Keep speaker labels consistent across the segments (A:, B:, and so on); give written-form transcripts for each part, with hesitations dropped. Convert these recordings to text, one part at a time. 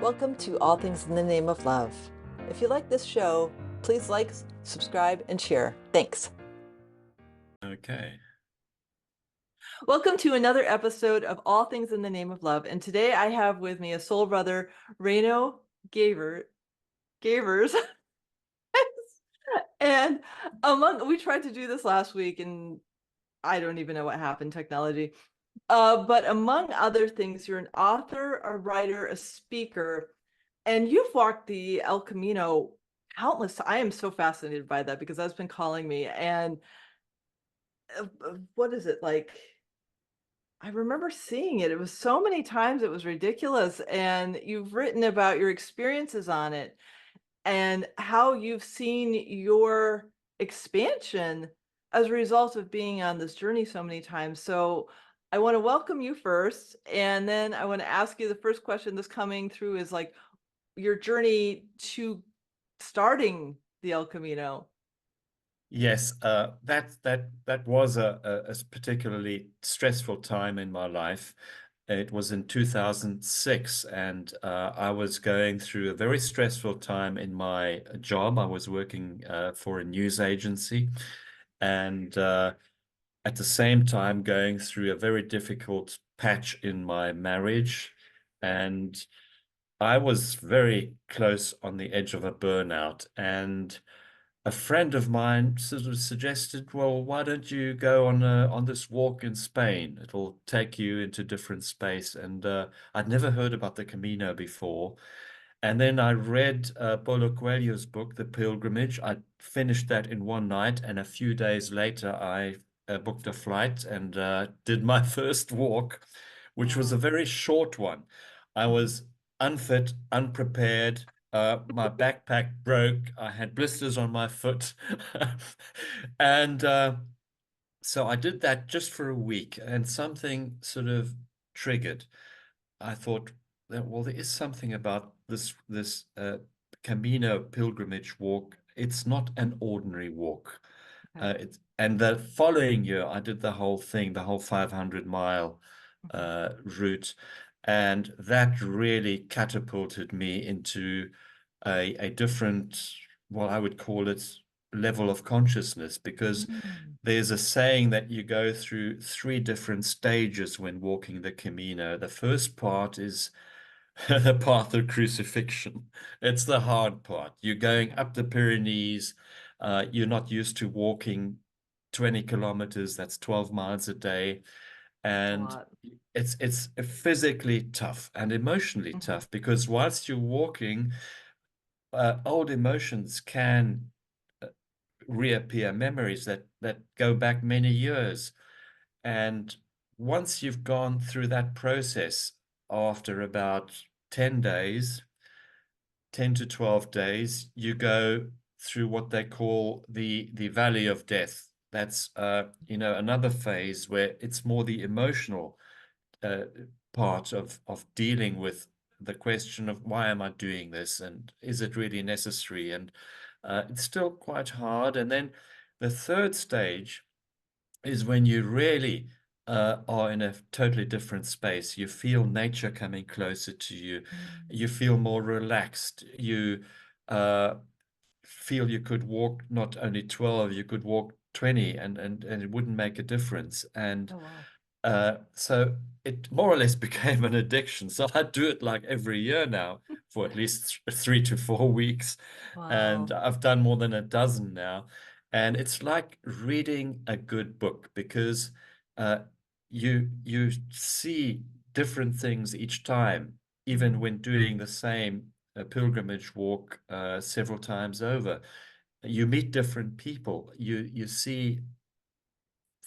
A: Welcome to All Things in the Name of Love. If you like this show, please like, subscribe, and share. Thanks.
B: Okay.
A: Welcome to another episode of All Things in the Name of Love. And today I have with me a soul brother, Reino Gevers. And we tried to do this last week and I don't even know what happened, technology. But among other things, you're an author, a writer, a speaker, and you've walked the El Camino countless. I am so fascinated by that because that's been calling me. And what is it like? I remember seeing it. It was so many times, it was ridiculous. And you've written about your experiences on it and how you've seen your expansion as a result of being on this journey so many times. So I want to welcome you first. And then I want to ask you the first question that's coming through is like your journey to starting the El Camino.
B: Yes, that was a particularly stressful time in my life. It was in 2006, and I was going through a very stressful time in my job. I was working for a news agency, and at the same time going through a very difficult patch in my marriage, and I was very close on the edge of a burnout. And a friend of mine sort of suggested, well, why don't you go on this walk in Spain? It'll take you into different space. And I'd never heard about the Camino before. And then I read Paolo Coelho's book, The Pilgrimage. I finished that in one night, and a few days later, I booked a flight and did my first walk, which was a
A: Wow.
B: very short one. I was unfit, unprepared. My backpack broke. I had blisters on my foot. And so I did that just for a week, and something sort of triggered. I thought that, well, there is something about this Camino pilgrimage walk. It's not an ordinary walk.
A: Okay.
B: And the following year, I did the whole thing, the whole 500-mile
A: Mhm.
B: route, and that really catapulted me into a different, well, I would call it level of consciousness, because
A: Mm.
B: there's a saying that you go through three different stages when walking the Camino. The first part is the path of crucifixion. It's the hard part. You're going up the Pyrenees. You're not used to walking 20 kilometers. That's 12 miles a day.
A: It's a
B: And
A: lot.
B: it's physically tough and emotionally
A: Mhm.
B: tough, because whilst you're walking, old emotions can uh, reappear, memories that go back many years. And once you've gone through that process, after about 10 days, 10 to 12 days, you go through what they call the valley of death. That's another phase where it's more the emotional uh, part of dealing with the question of, why am I doing this, and is it really necessary? And it's still quite hard. And then the third stage is when you really are in a totally different space. You feel nature coming closer to you.
A: Mm.
B: You feel more relaxed. You uh, feel you could walk not only 12, you could walk 20, and it wouldn't make a difference. And
A: Oh, wow.
B: so it more or less became an addiction. So I do it like every year now for at least 3 to 4 weeks. And
A: Wow.
B: I've done more than a dozen now. And it's like reading a good book, because uh, you see different things each time, even
A: Mm.
B: when doing the same pilgrimage walk several times over. You meet different people. You see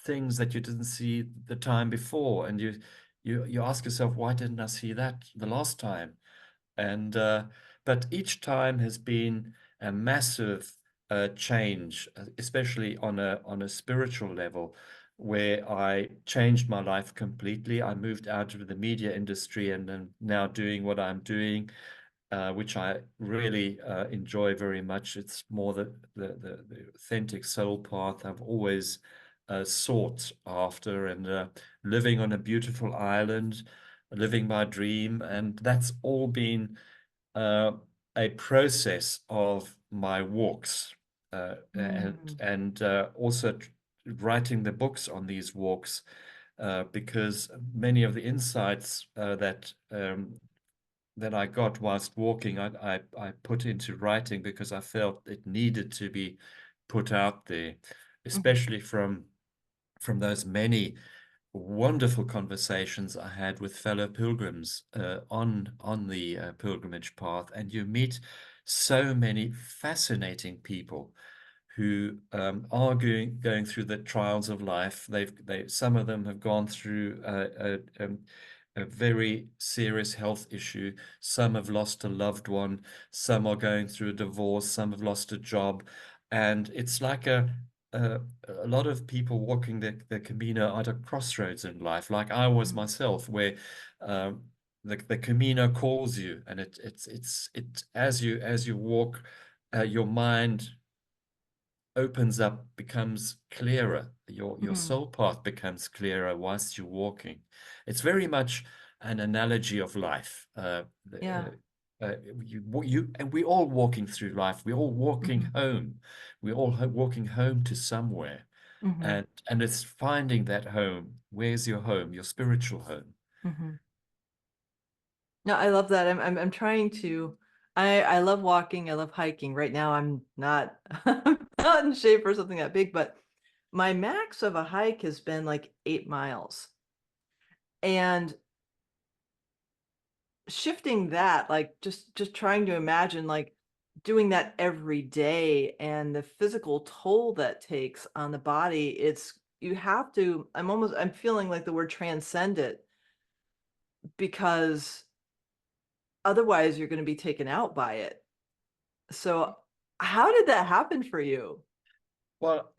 B: things that you didn't see the time before, and you ask yourself, why didn't I see that the last time? And but each time has been a massive change, especially on a spiritual level, where I changed my life completely. I moved out of the media industry and am now doing what I'm doing, which I really enjoy very much. It's more the authentic soul path I've always sought after, and living on a beautiful island, living my dream. And that's all been uh, a process of my walks,
A: Mm,
B: and also writing the books on these walks, because many of the insights that I got whilst walking, I put into writing because I felt it needed to be put out there,
A: mhm,
B: especially from those many wonderful conversations I had with fellow pilgrims on the pilgrimage path, and you meet so many fascinating people who are going through the trials of life. They some of them have gone through a very serious health issue. Some have lost a loved one. Some are going through a divorce. Some have lost a job, and it's like a, a lot of people walking the Camino at a crossroads in life, like I was
A: mm,
B: myself, where um, the Camino calls you, and it as you walk, your mind opens up, becomes clearer. Your
A: mm.
B: soul path becomes clearer whilst you're walking. It's very much an analogy of life.
A: Yeah.
B: You and we're all walking through life. We're all walking
A: Mhm,
B: home. We're all walking home to somewhere,
A: mhm,
B: and it's finding that home. Where's your home? Your spiritual home.
A: mhm. No, I love that. I'm trying to. I love walking. I love hiking. Right now, I'm not I'm not in shape for something that big, but my max of a hike has been like 8 miles. And shifting that, like just trying to imagine like doing that every day and the physical toll that takes on the body, it's you have to, I'm feeling like the word transcend it because otherwise you're going to be taken out by it. So how did that happen for you?
B: Well,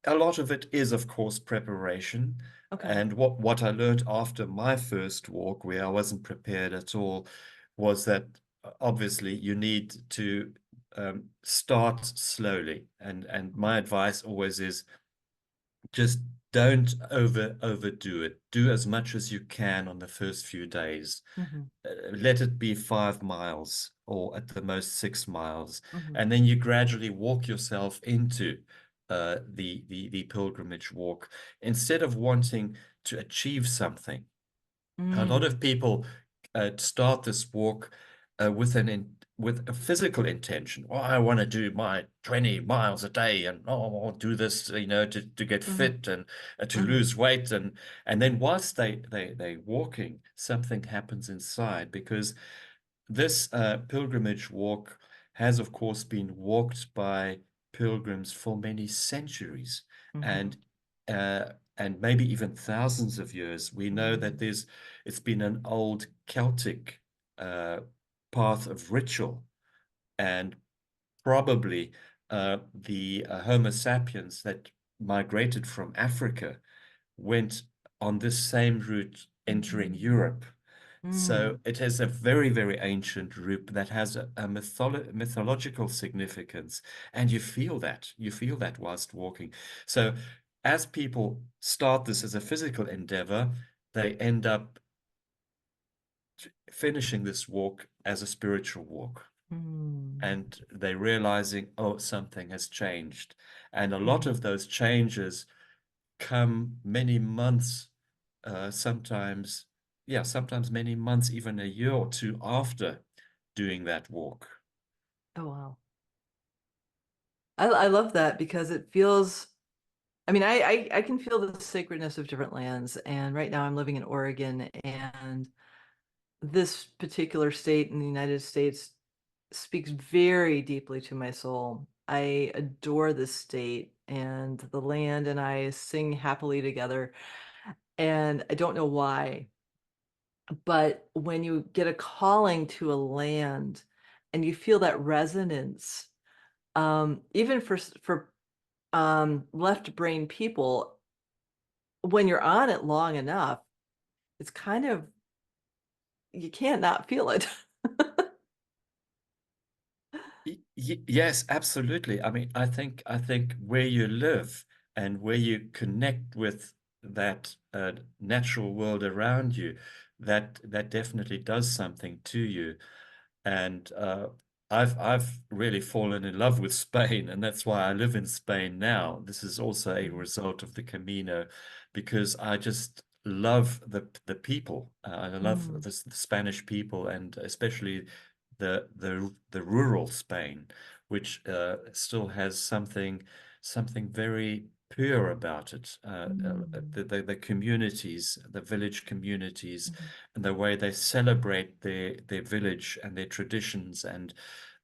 B: a lot of it is, of course, preparation.
A: Okay.
B: And what I learned after my first walk, where I wasn't prepared at all, was that obviously you need to start slowly. And
A: Mhm,
B: my advice always is just don't overdo it. Do as much as you can on the first few days.
A: mhm,
B: Let it be 5 miles or at the most 6 miles,
A: mhm,
B: and then you gradually walk yourself into the pilgrimage walk instead of wanting to achieve something. A lot
A: mm,
B: of people start this walk with a physical intention. Oh, I want to do my 20 miles a day, and oh, I'll do this, to get
A: mhm,
B: fit and to
A: mhm,
B: lose weight, and then whilst they walking, something happens inside because this pilgrimage walk has, of course, been walked by pilgrims for many centuries
A: mhm,
B: and and maybe even thousands of years. We know that
A: mm,
B: it's been an old Celtic uh, path of ritual, and probably the Homo sapiens that migrated from Africa went on this same route entering
A: mm,
B: Europe. So
A: mm.
B: it is a very, very ancient root that has a mythological significance. And you feel that. You feel that whilst walking. So as people start this as a physical endeavor, they end up finishing this walk as a spiritual walk.
A: Mm,
B: And they're realizing, oh, something has changed. And a lot
A: mhm.
B: of those changes come many months, sometimes many months, even a year or two after doing that walk.
A: Oh wow. I love that because it feels, I mean, I can feel the sacredness of different lands. And right now I'm living in Oregon, and this particular state in the United States speaks very deeply to my soul. I adore this state, and the land and I sing happily together. And I don't know why, but when you get a calling to a land and you feel that resonance, even for left brain people, when you're on it long enough, it's kind of, you can't not feel it.
B: Yes, absolutely. I mean, I think where you live and where you connect with that natural world around you, that definitely does something to you. And I've really fallen in love with Spain, and that's why I live in Spain now. This is also a
A: Mm,
B: result of the Camino, because I just love the people. I love
A: mm,
B: the Spanish people, and especially the rural Spain, which still has something very pure about it.
A: mm,
B: The communities, the village communities,
A: mhm.
B: and the way they celebrate their village and their traditions and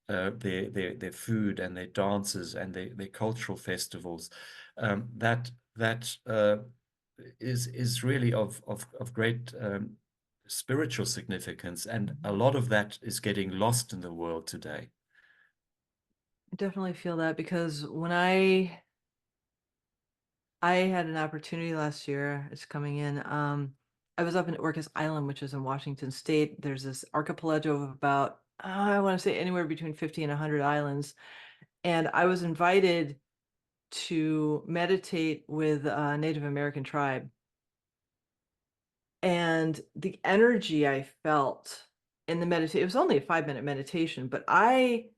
B: their food and their dances and their cultural festivals. That is really of great spiritual significance, and a
A: Mhm.
B: lot of that is getting lost in the world today.
A: I definitely feel that because when I had an opportunity last year, it's coming in. I was up in Orcas Island, which is in Washington State. There's this archipelago of about, I want to say anywhere between 50 and 100 islands. And I was invited to meditate with a Native American tribe. And the energy I felt in the meditation, it was only a 5-minute meditation, but I'm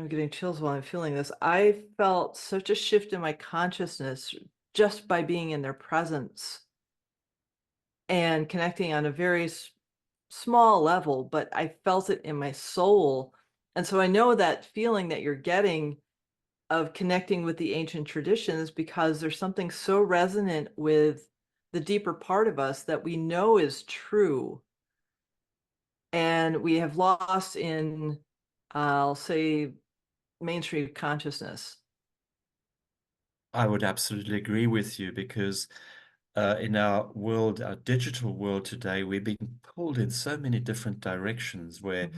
A: getting chills while I'm feeling this. I felt such a shift in my consciousness just by being in their presence and connecting on a very small level, but I felt it in my soul. And so I know that feeling that you're getting of connecting with the ancient traditions because there's something so resonant with the deeper part of us that we know is true. And we have lost in, I'll say, mainstream consciousness.
B: I would absolutely agree with you, because in our world, our digital world today, we're being pulled in so many different directions where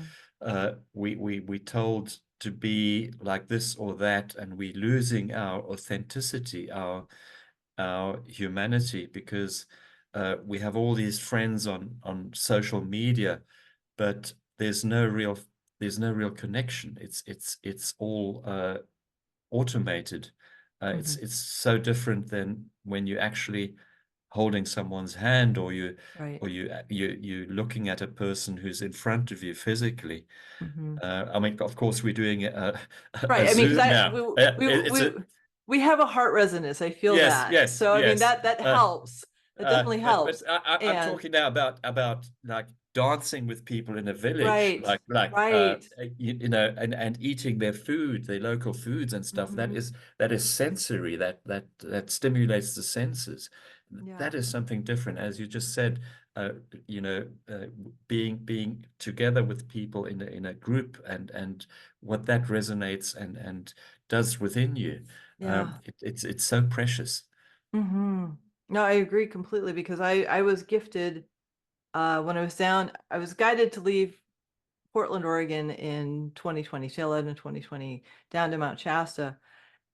A: Mhm,
B: we told to be like this or that, and we're losing our authenticity, our humanity, because we have all these friends on social media, but there's no real connection. It's all automated.
A: mhm.
B: It's so different than when you actually holding someone's hand, or
A: Right.
B: you looking at a person who's in front of you physically.
A: Mhm.
B: I mean, of course, we're doing a
A: Right. I mean, because
B: Zoom
A: I
B: now. It's a
A: we have a heart resonance. I feel
B: yes,
A: that.
B: yes,
A: So I mean
B: yes.
A: that helps. That definitely
B: But
A: helps.
B: I'm
A: And
B: talking now about like dancing with people in a village,
A: right,
B: like
A: right.
B: you know, and eating their food, their local foods and stuff.
A: Hmm.
B: That is sensory. That stimulates the senses.
A: Yeah.
B: That is something different, as you just said. You know, being together with people in a group, and what that resonates and does within you.
A: Yeah.
B: It's so precious.
A: Hmm. No, I agree completely because I was gifted when I was down, I was guided to leave Portland, Oregon in 2020, tail end of 2020, down to Mount Shasta.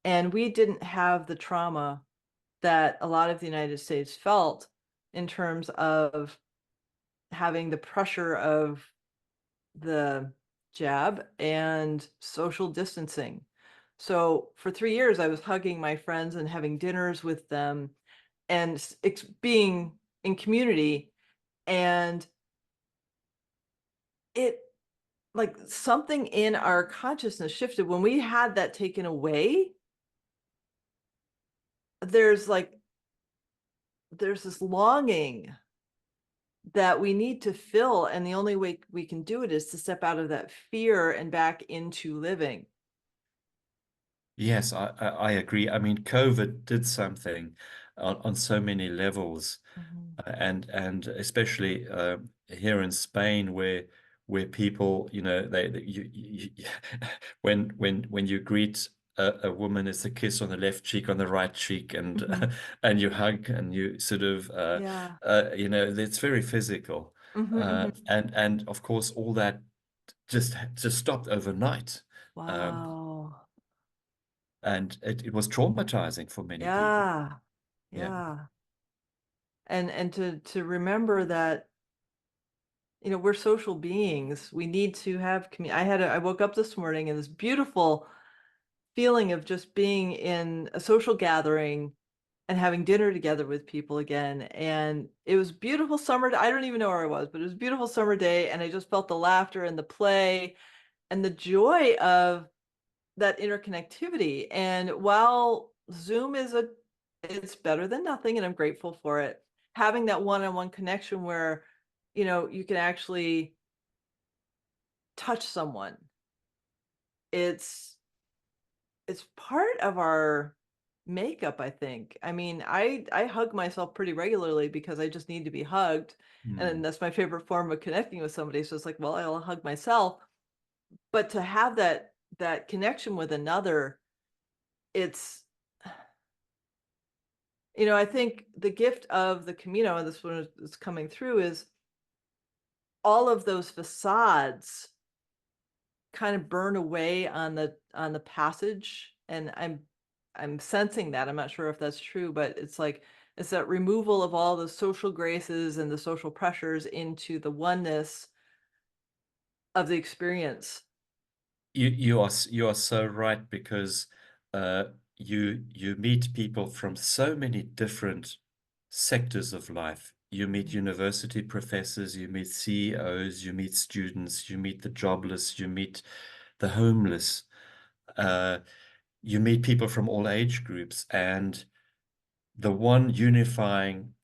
A: And we didn't have the trauma that a lot of the United States felt in terms of having the pressure of the jab and social distancing. So for 3 years, I was hugging my friends and having dinners with them and being in community. And it, like, something in our consciousness shifted when we had that taken away. There's like, there's this longing that we need to fill. And the only way we can do it is to step out of that fear and back into living.
B: Yes, I agree. I mean, COVID did something on so many levels,
A: Mhm,
B: and especially here in Spain, where people, you know, when you greet a woman, it's a kiss on the left cheek, on the right cheek, and
A: mhm.
B: and you hug, and you sort of
A: Yeah.
B: you know, it's very physical,
A: Mhm, mhm.
B: and of course all that just stopped overnight. Um,
A: Wow.
B: and it was traumatizing for many people.
A: Yeah.
B: Yeah.
A: Yeah. And to remember that, we're social beings. We need to have I woke up this morning in this beautiful feeling of just being in a social gathering and having dinner together with people again. And it was beautiful summer. I don't even know where I was, but it was a beautiful summer day. And I just felt the laughter and the play and the joy of that interconnectivity. And while Zoom it's better than nothing, and I'm grateful for it, having that one-on-one connection where, you can actually touch someone. It's it's part of our makeup, I think. I mean, I hug myself pretty regularly because I just need to be hugged, and
B: Hmm.
A: that's my favorite form of connecting with somebody. So it's like, well, I'll hug myself, but to have that connection with another, it's I think the gift of the Camino, and this one is coming through, is all of those facades kind of burn away on the passage, and I'm sensing that. I'm not sure if that's true, but it's like it's that removal of all the social graces and the social pressures into the oneness of the experience.
B: You are so right, because uh, you meet people from so many different sectors of life. You meet
A: Mhm,
B: university professors, you meet CEOs, you meet students, you meet the jobless, you meet the homeless. Uh, you meet people from all age groups, and the one unifying,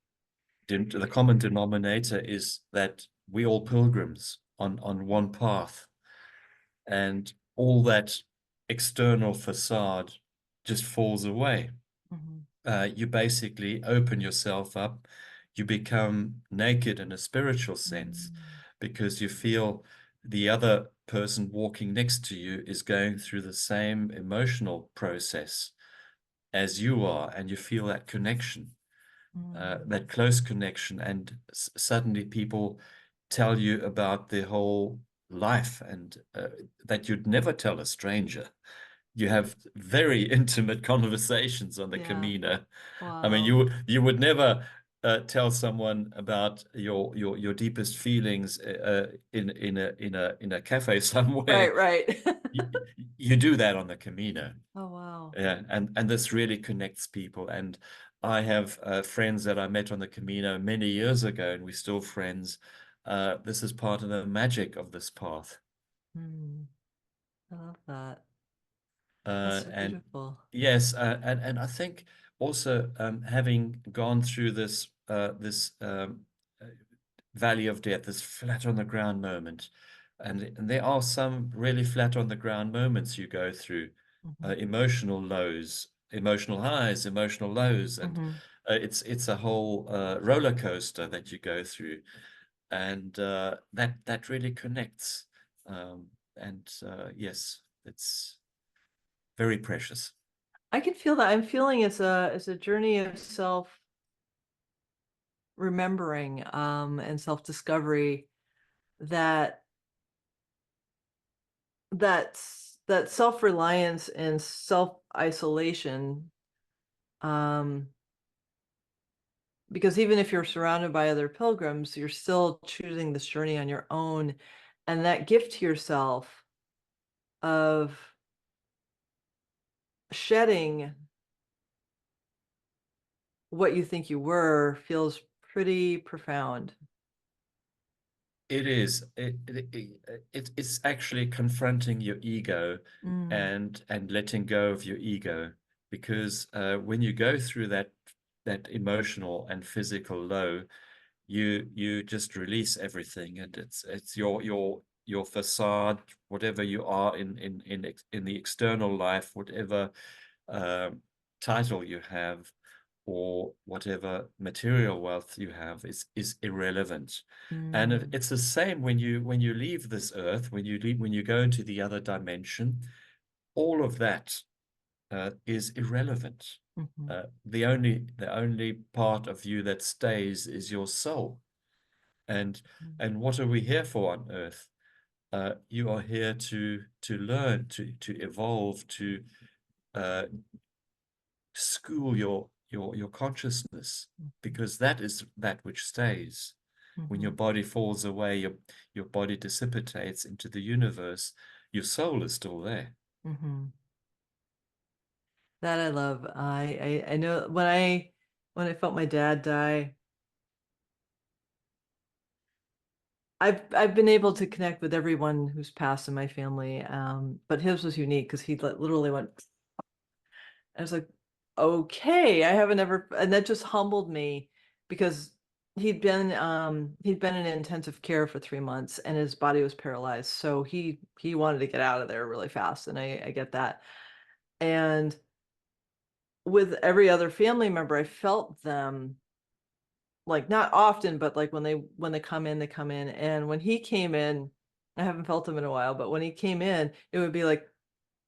B: the common denominator is that we all pilgrims on one path, and all that external facade just falls away.
A: mhm,
B: You basically open yourself up. You become naked in a spiritual sense,
A: mm,
B: because you feel the other person walking next to you is going through the same emotional process as you are, and you feel that connection,
A: mm.
B: that close connection, and suddenly people tell you about their whole life, and that you'd never tell a stranger. You have very intimate conversations on the
A: Yeah.
B: Camino. I mean,
A: Wow.
B: you would never tell someone about your deepest feelings in a cafe somewhere.
A: Right, right.
B: You, you do that on the Camino.
A: Oh, wow.
B: Yeah, and this really connects people. And I have friends that I met on the Camino many years ago, and we're still friends. This is part of the magic of this path.
A: Mm, I love that. That's so
B: And
A: beautiful.
B: yes, and I think also, having gone through this uh, valley of death, this flat on the ground moment, and there are some really flat on the ground moments you go through,
A: Mhm,
B: emotional lows, emotional highs, emotional lows, and
A: mhm.
B: it's a whole roller coaster that you go through, and that really connects, um, and yes, it's very precious.
A: I can feel that. I'm feeling it's a journey of self remembering and self discovery that that self reliance and self isolation. Um, because even if you're surrounded by other pilgrims, you're still choosing this journey on your own, and that gift to yourself of shedding what you think you were feels pretty profound.
B: It is. It's actually confronting your ego,
A: Mm,
B: and letting go of your ego, because when you go through that emotional and physical low, you just release everything, and it's your facade, whatever you are in the external life, whatever um, title you have, or whatever material wealth you have, is irrelevant. And
A: mm,
B: it's the same when you leave this earth, when you go into the other dimension. All of that is irrelevant.
A: mhm,
B: The only part of you that stays is your soul. And
A: mm,
B: and what are we here for on earth? You are here to learn, to evolve, to uh, school your consciousness,
A: mhm,
B: because that is that which stays. When your
A: mhm.
B: body falls away, your body dissipates into the universe, your soul is still there.
A: Mhm. That I love. I know when I felt my dad die, I've been able to connect with everyone who's passed in my family. But his was unique because he literally went. I was like, okay, I haven't ever, and that just humbled me because he'd been in intensive care for 3 months and his body was paralyzed. So he wanted to get out of there really fast, and I get that. And with every other family member, I felt them like not often, but like when they come in, they come in. And when he came in, I haven't felt him in a while, but when he came in, it would be like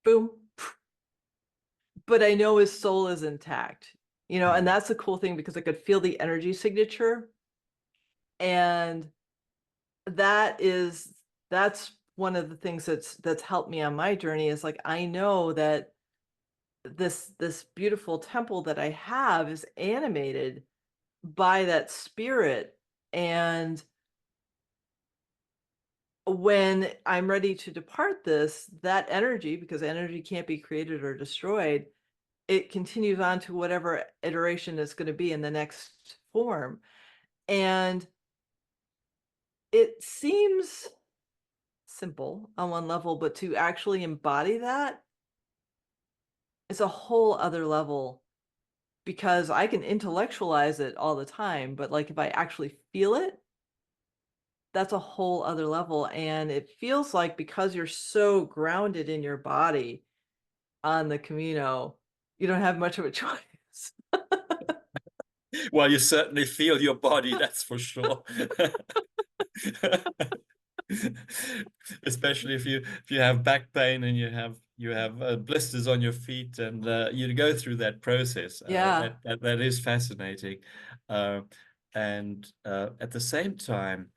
A: boom, but I know his soul is intact, and
B: Mm.
A: that's the cool thing because I could feel the energy signature. And that's one of the things that's helped me on my journey is like I know that this beautiful temple that I have is animated by that spirit. And when I'm ready to depart this, that energy, because energy can't be created or destroyed, it continues on to whatever iteration it's going to be in the next form. And it seems simple on one level, but to actually embody that is a whole other level because I can intellectualize it all the time, but like if I actually feel it, that's a whole other level. And it feels like because you're so grounded in your body on the Camino, you don't have much of a choice.
B: Well, you certainly feel your body, that's for sure. Especially if you have back pain and you have blisters on your feet and you go through that process.
A: Yeah.
B: That is fascinating, uh, and at the same time,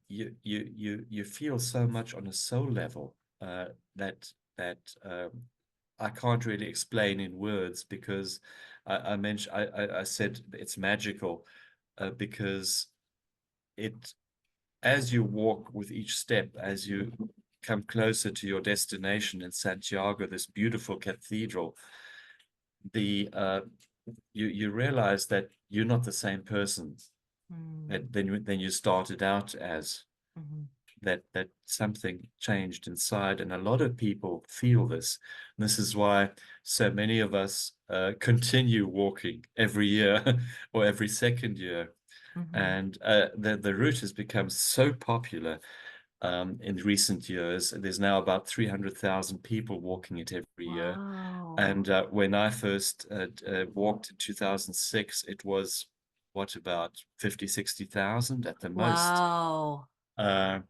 B: you feel so much on a soul level that I can't really explain in words because I mentioned I said it's magical because it as you walk with each step, as you come closer to your destination in Santiago, this beautiful cathedral, the you realize that you're not the same person
A: Mm,
B: than you started out as.
A: mhm.
B: That something changed inside, and a lot of people feel this. And this is why so many of us continue walking every year or every second year.
A: Mhm.
B: And the route has become so popular in recent years. There's now about 300,000 people walking it every year.
A: Wow.
B: And when I first walked in 2006, it was what about 50, 60,000 at the most.
A: Wow.
B: Uh,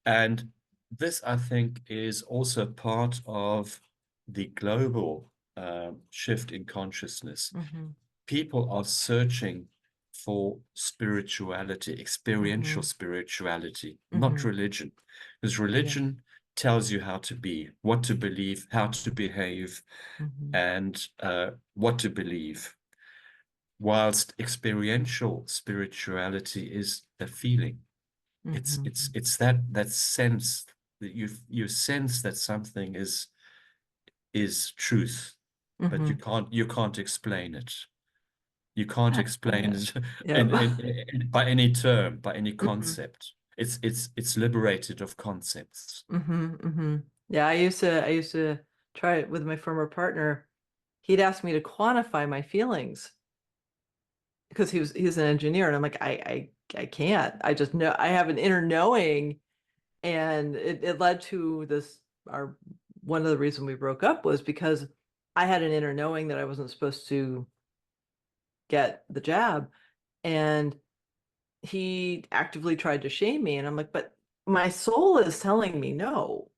B: and this, I think, is also part of the global shift in consciousness.
A: Mhm.
B: People are searching for spirituality, experiential
A: Mhm.
B: spirituality, not
A: Mhm.
B: religion. Because
A: Yeah.
B: religion tells you how to be, what to believe, how to behave,
A: Mhm.
B: and what to believe. Whilst experiential spirituality is a feeling.
A: Mhm.
B: It's that sense that you sense that something is truth, but you
A: Mhm.
B: can't explain it. You can't explain it
A: Yep.
B: by any term, by any
A: Mhm.
B: concept. It's liberated of concepts.
A: Mhm. Mhm. Yeah, I used to try it with my former partner. He'd ask me to quantify my feelings because he's an engineer, and I'm like, I can't. I just know I have an inner knowing, and it led to this. Our One of the reasons we broke up was because I had an inner knowing that I wasn't supposed to get the jab, and he actively tried to shame me, and I'm like, but my soul is telling me no.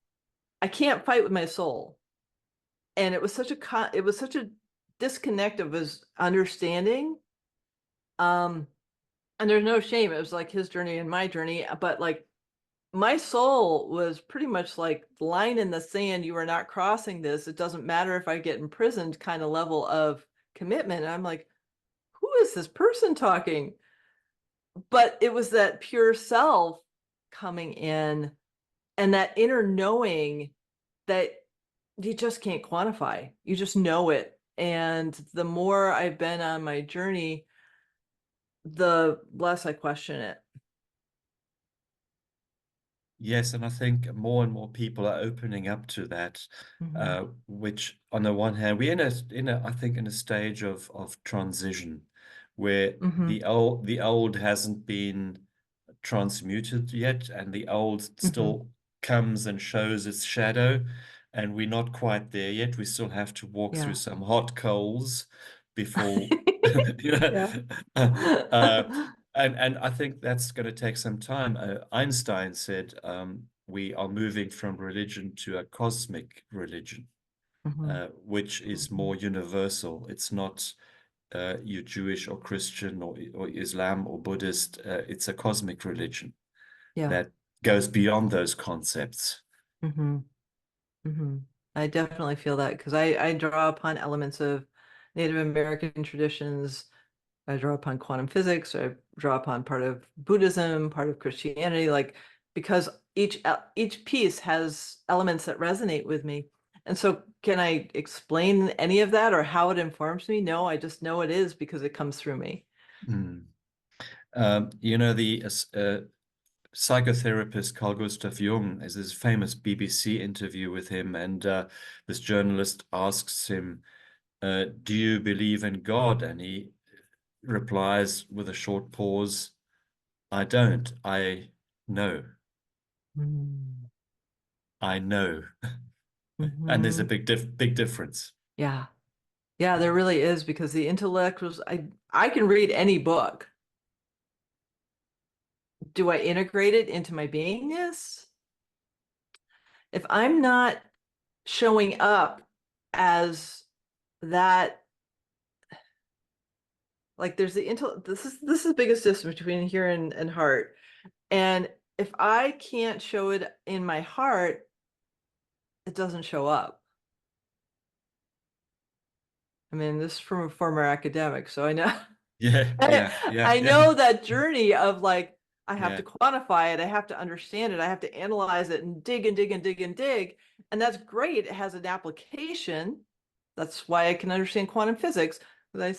A: I can't fight with my soul. And it was such a disconnect of his understanding. Um, and there's no shame. It was like his journey and my journey, but like my soul was pretty much like line in the sand. You are not crossing this. It doesn't matter if I get imprisoned kind of level of commitment. And I'm like, who is this person talking? But it was that pure self coming in and that inner knowing that you just can't quantify. You just know it. And the more I've been on my journey, the less I question it.
B: Yes, and I think more and more people are opening up to that,
A: Hmm.
B: which on the one hand, we're I think in a stage of transition where
A: Hmm.
B: the old hasn't been transmuted yet, and the old
A: Hmm.
B: still comes and shows its shadow, and we're not quite there yet. We still have to walk through
A: Yeah.
B: some hot coals before, you know,
A: Yeah.
B: uh, and I think that's going to take some time. Einstein said we are moving from religion to a cosmic religion,
A: Hmm.
B: which is
A: Hmm.
B: more universal. It's not you're Jewish or Christian or Islam or Buddhist. It's a cosmic religion
A: Yeah.
B: that goes beyond those concepts.
A: Hmm. Hmm. I definitely feel that because I draw upon elements of Native American traditions. I draw upon quantum physics. I draw upon part of Buddhism, part of Christianity, like because each piece has elements that resonate with me. And so, can I explain any of that or how it informs me? No, I just know it is because it comes through me.
B: Mm. The psychotherapist Carl Gustav Jung is this famous BBC interview with him, and this journalist asks him, "Do you believe in God?" And he replies with a short pause, "I don't. I know.
A: Mm.
B: I know." And there's a
A: Hmm.
B: big difference.
A: Yeah. Yeah, there really is because the intellect was I can read any book. Do I integrate it into my beingness? If I'm not showing up as that, like there's the intellect, this is the biggest distance between here and heart. And if I can't show it in my heart, it doesn't show up. I mean, this is from a former academic, so I know
B: Yeah, yeah, yeah,
A: I
B: yeah,
A: know that journey of like I have to
B: yeah.
A: quantify it, I have to understand it, I have to analyze it and dig and dig and dig and dig. And that's great. It has an application. That's why I can understand quantum physics. I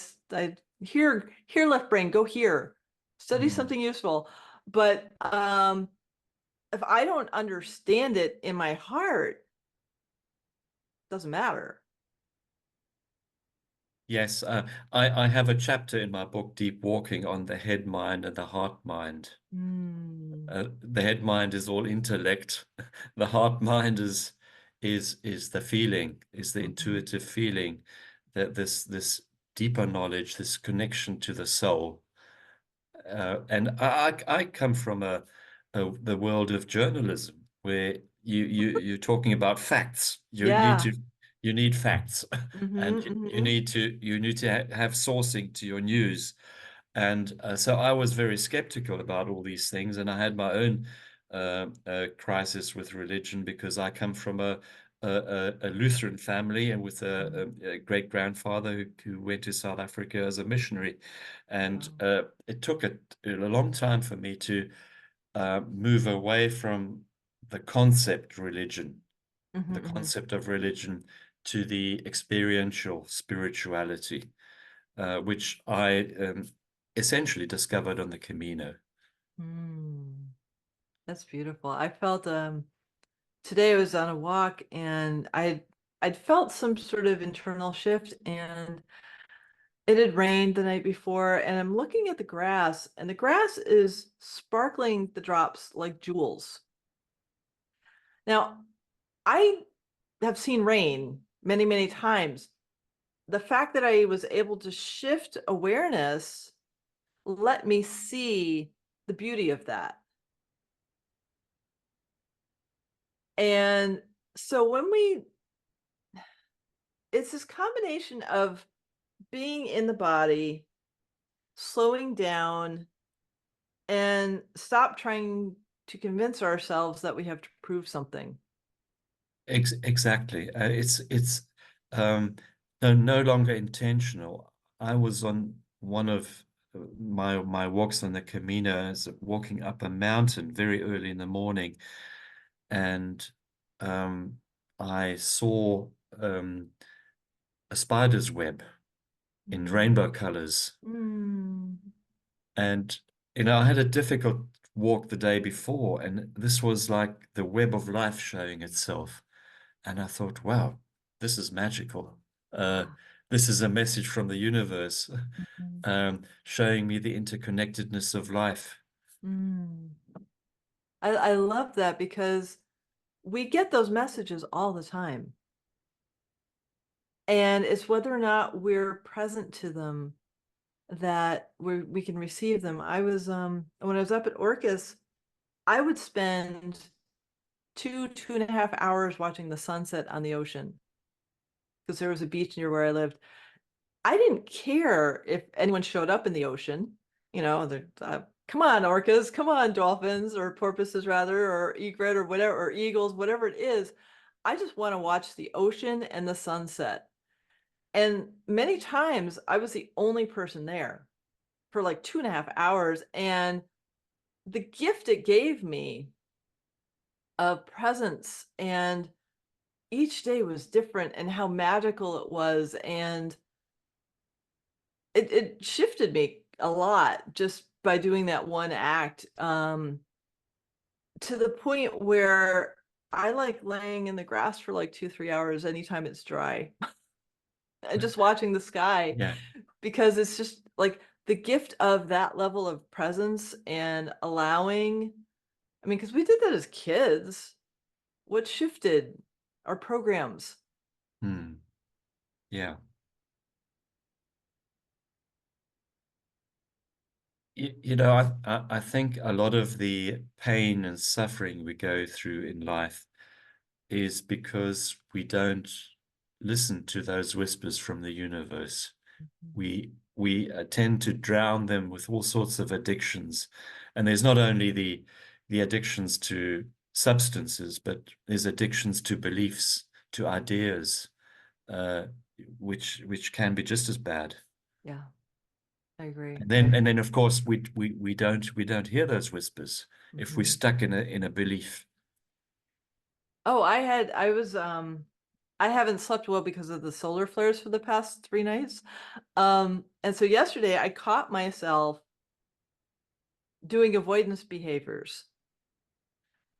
A: here left brain, go here, study
B: Mm.
A: something useful. But if I don't understand it in my heart, it doesn't matter.
B: Yes, I have a chapter in my book, Deep Walking, on the head mind and the heart mind.
A: Hmm.
B: The head mind is all intellect. The heart mind is the feeling, is the
A: Mhm.
B: intuitive feeling, that this deeper knowledge, this connection to the soul. And I come from the world of journalism where you're talking about facts.
A: Yeah.
B: You need facts,
A: Hmm.
B: and
A: Hmm.
B: you need to have sourcing to your news. And so I was very skeptical about all these things, and I had my own crisis with religion because I come from a Lutheran family and with a great grandfather who went to South Africa as a missionary. And
A: Wow.
B: it took a long time for me to move away from the concept religion, the
A: Hmm. Hmm.
B: concept of religion, to the experiential spirituality, which I essentially discovered on the Camino.
A: Mm, that's beautiful. I felt today I was on a walk and I'd felt some sort of internal shift and it had rained the night before and I'm looking at the grass and the grass is sparkling the drops like jewels. Now, I have seen rain many, many times. The fact that I was able to shift awareness let me see the beauty of that. And so it's this combination of being in the body, slowing down, and stop trying to convince ourselves that we have to prove something.
B: Exactly. It's no longer intentional. I was on one of my walks on the Camino, as walking up a mountain very early in the morning, and um, I saw um, a a spider's web in
A: Mm.
B: rainbow colors.
A: Mm.
B: And, I had a difficult walk the day before, and this was like the web of life showing itself. And I thought, wow, this is magical. Uh,
A: Yeah.
B: this is a message from the universe,
A: Mhm.
B: showing me the interconnectedness of life.
A: Mm. I love that because we get those messages all the time. And it's whether or not we're present to them that we can receive them. I was when I was up at Orcas, I would spend 2.5 hours watching the sunset on the ocean because there was a beach near where I lived. I didn't care if anyone showed up in the ocean. Come on, orcas, come on, dolphins or porpoises rather, or egret or whatever, or eagles, whatever it is. I just want to watch the ocean and the sunset. And many times I was the only person there for like 2.5 hours. And the gift it gave me of presence, and each day was different and how magical it was. And it shifted me a lot just by doing that one act, to the point where I like laying in the grass for like 2-3 hours anytime it's dry and just watching the sky,
B: Yeah.
A: because it's just like the gift of that level of presence and allowing. I mean, because we did that as kids. What shifted our programs?
B: Hmm. Yeah. I think a lot of the pain and suffering we go through in life is because we don't listen to those whispers from the universe. We tend to drown them with all sorts of addictions, and there's not only the addictions to substances, but there's addictions to beliefs, to ideas, uh, which can be just as bad.
A: Yeah, I agree.
B: And then of course we don't hear those whispers if we're
A: Mhm.
B: stuck in a belief.
A: Oh, I haven't slept well because of the solar flares for the past 3 nights. And so yesterday I caught myself doing avoidance behaviors.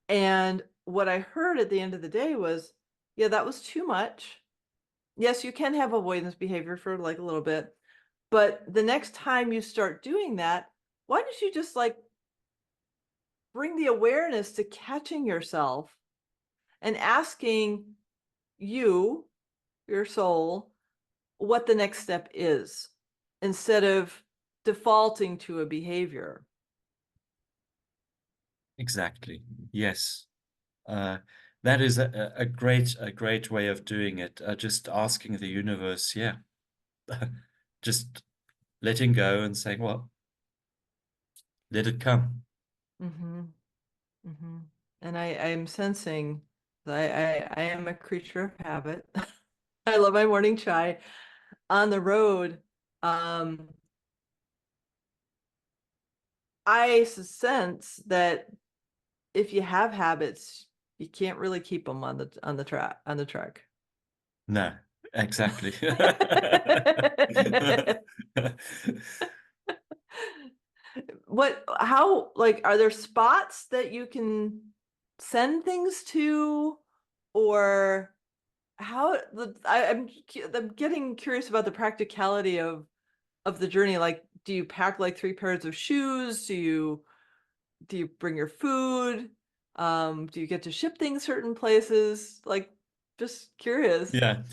A: And what I heard at the end of the day was, yeah, that was too much. Yes, you can have avoidance behavior for like a little bit, but the next time you start doing that, why don't you just like bring the awareness to catching yourself and asking you, your soul, what the next step is instead of defaulting to a behavior.
B: Exactly. Yes. Uh, that is a great way of doing it. Just asking the universe, yeah, just letting go and saying, well, let it come.
A: Mm-hmm. Mm-hmm. And I'm sensing that I am a creature of habit. I love my morning chai. On the road, um, I sense that if you have habits, you can't really keep them on the track on the truck.
B: No, exactly.
A: How, like, are there spots that you can send things to, or I'm getting curious about the practicality of the journey. Like, do you pack like 3 pairs of shoes? Do you bring your food? Do you get to ship things certain places? Like, just curious.
B: Yeah.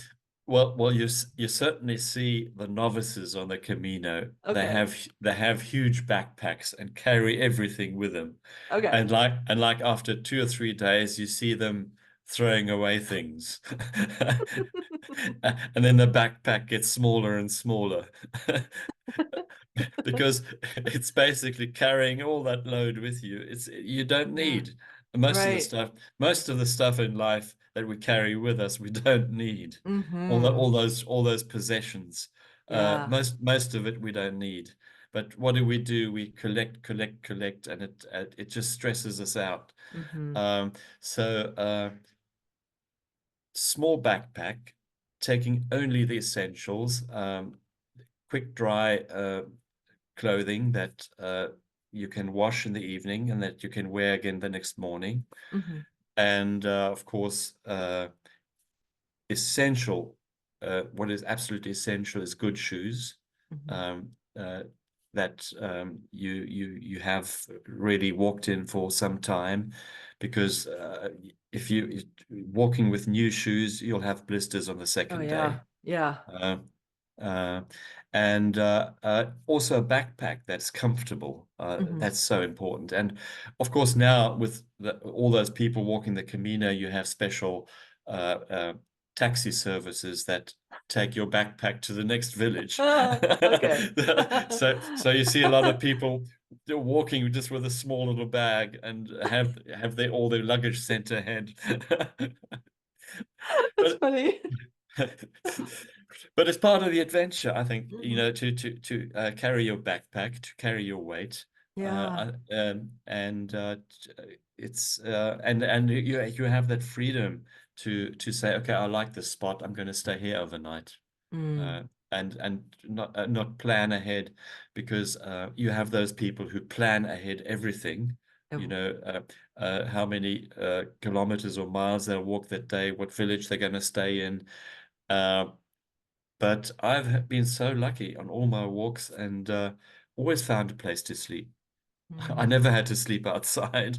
B: Well, you certainly see the novices on the Camino. They
A: Okay.
B: have they have huge backpacks and carry everything with them,
A: Okay.
B: and like after 2 or 3 days, you see them throwing away things, and then the backpack gets smaller and smaller, because it's basically carrying all that load with you. You don't
A: Yeah.
B: need most of the
A: Right.
B: stuff. Most of the stuff in life that we carry with us, we don't need. All that,
A: Mm-hmm.
B: all those possessions.
A: Yeah.
B: Most of it we don't need. But what do? We collect, collect, collect, and it just stresses us out.
A: Mm-hmm.
B: So small backpack, taking only the essentials, quick dry clothing that you can wash in the evening and that you can wear again the next morning.
A: Mhm.
B: And of course, essential, what is absolutely essential is good shoes.
A: Mhm.
B: Um, that you have really walked in for some time, because if you walking with new shoes, you'll have blisters on the
A: Oh,
B: second
A: yeah.
B: day.
A: Yeah.
B: Uh, uh, and also a backpack that's comfortable.
A: Mhm.
B: That's so important. And of course, now with all those people walking the Camino, you have special uh, uh, taxi services that take your backpack to the next village.
A: Okay.
B: So you see a lot of people walking just with a small little bag and have all their luggage sent ahead.
A: That's
B: But
A: funny.
B: but it's part of the adventure, I think,
A: Mhm.
B: to carry your backpack, to carry your weight,
A: Yeah.
B: and it's and you have that freedom to say, okay, I like this spot, I'm going to stay here overnight,
A: Mm.
B: uh, and not plan ahead, because you have those people who plan ahead everything. You
A: Oh.
B: know, how many kilometers or miles they'll walk that day, what village they're going to stay in. Uh, but I've been so lucky on all my walks, and always found a place to sleep. I
A: Mm.
B: never had to sleep outside.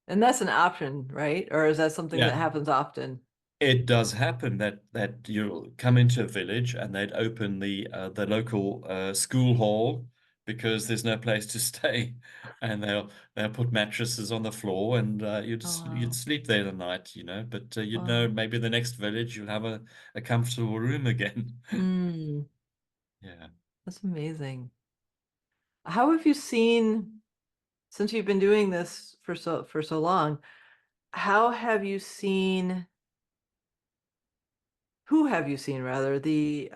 A: And that's an option, right? Or is that something that
B: Yeah,
A: happens often?
B: it does happen that you'll come into a village and they'd open the local school hall because there's no place to stay, and they'll put mattresses on the floor, and
A: Oh,
B: you'd
A: wow.
B: sleep there the night, you know. But you'd know
A: Wow.
B: maybe the next village you'll have a comfortable room again.
A: Mm.
B: Yeah.
A: That's amazing. How have you seen, since you've been doing this for so long, how have you seen, who have you seen rather, the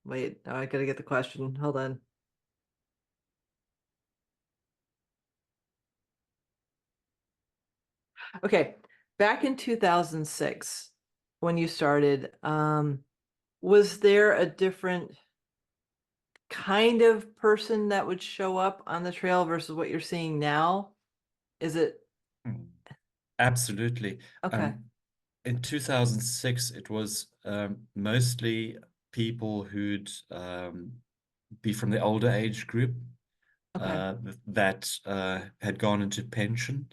A: wait, now I gotta get the question. Hold on. Okay. Back in 2006, when you started, was there a different kind of person that would show up on the trail versus what you're seeing now? Is it
B: Mm. Absolutely.
A: okay?
B: In 2006, it was mostly people who'd be from the older age group,
A: Okay.
B: that had gone into pension,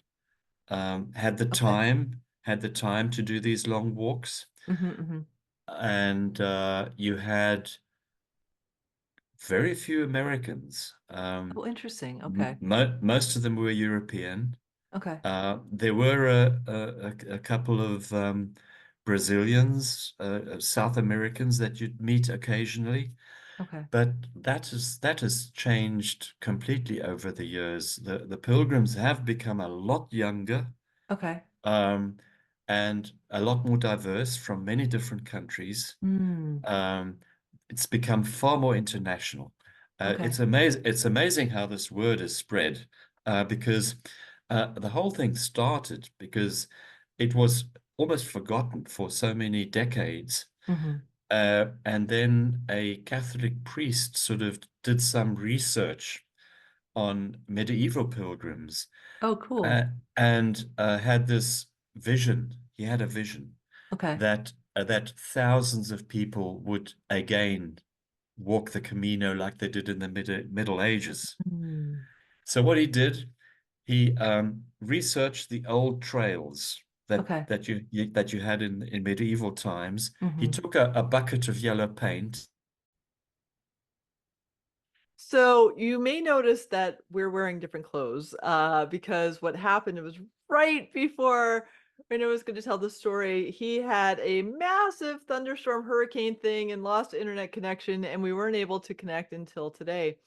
A: Okay.
B: had the time to do these long walks,
A: Hmm.
B: and you had very few Americans.
A: Oh, interesting. Okay.
B: Most of them were European.
A: Okay.
B: There were a couple of Brazilians, South Americans that you'd meet occasionally,
A: Okay.
B: but that has changed completely over the years. The pilgrims have become a lot younger,
A: Okay.
B: um, and a lot more diverse from many different countries.
A: Mm.
B: Um, it's become far more international.
A: Okay.
B: It's amazing how this word is spread, because the whole thing started because it was almost forgotten for so many decades.
A: Hmm.
B: And then a Catholic priest sort of did some research on medieval pilgrims,
A: Oh, cool.
B: uh, and had this vision. He had a vision
A: Okay.
B: that thousands of people would again walk the Camino like they did in the Middle Ages.
A: Mm.
B: So what he did, he researched the old trails
A: Okay.
B: that you had in medieval times. He
A: Hmm.
B: took a bucket of yellow paint.
A: So you may notice that we're wearing different clothes, because what happened, it was right before Reno was going to tell the story. He had a massive thunderstorm hurricane thing and lost internet connection, and we weren't able to connect until today.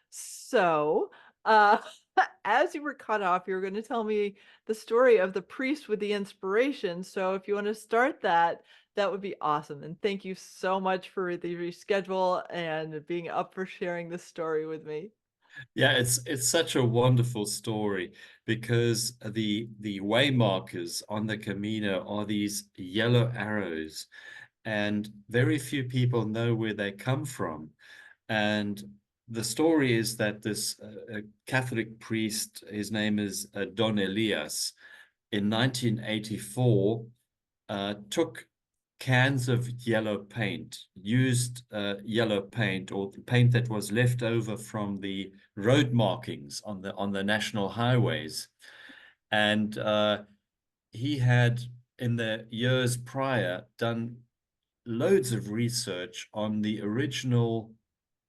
A: So, uh, as you were cut off, you were going to tell me the story of the priest with the inspiration. So, if you want to start that, that would be awesome. And thank you so much for the reschedule and being up for sharing this story with me.
B: Yeah, it's such a wonderful story because the waymarkers on the Camino are these yellow arrows, and very few people know where they come from. And the story is that this Catholic priest, his name is Don Elias, in 1984 took cans of yellow paint, used yellow paint or the paint that was left over from the road markings on the national highways, and he had in the years prior done loads of research on the original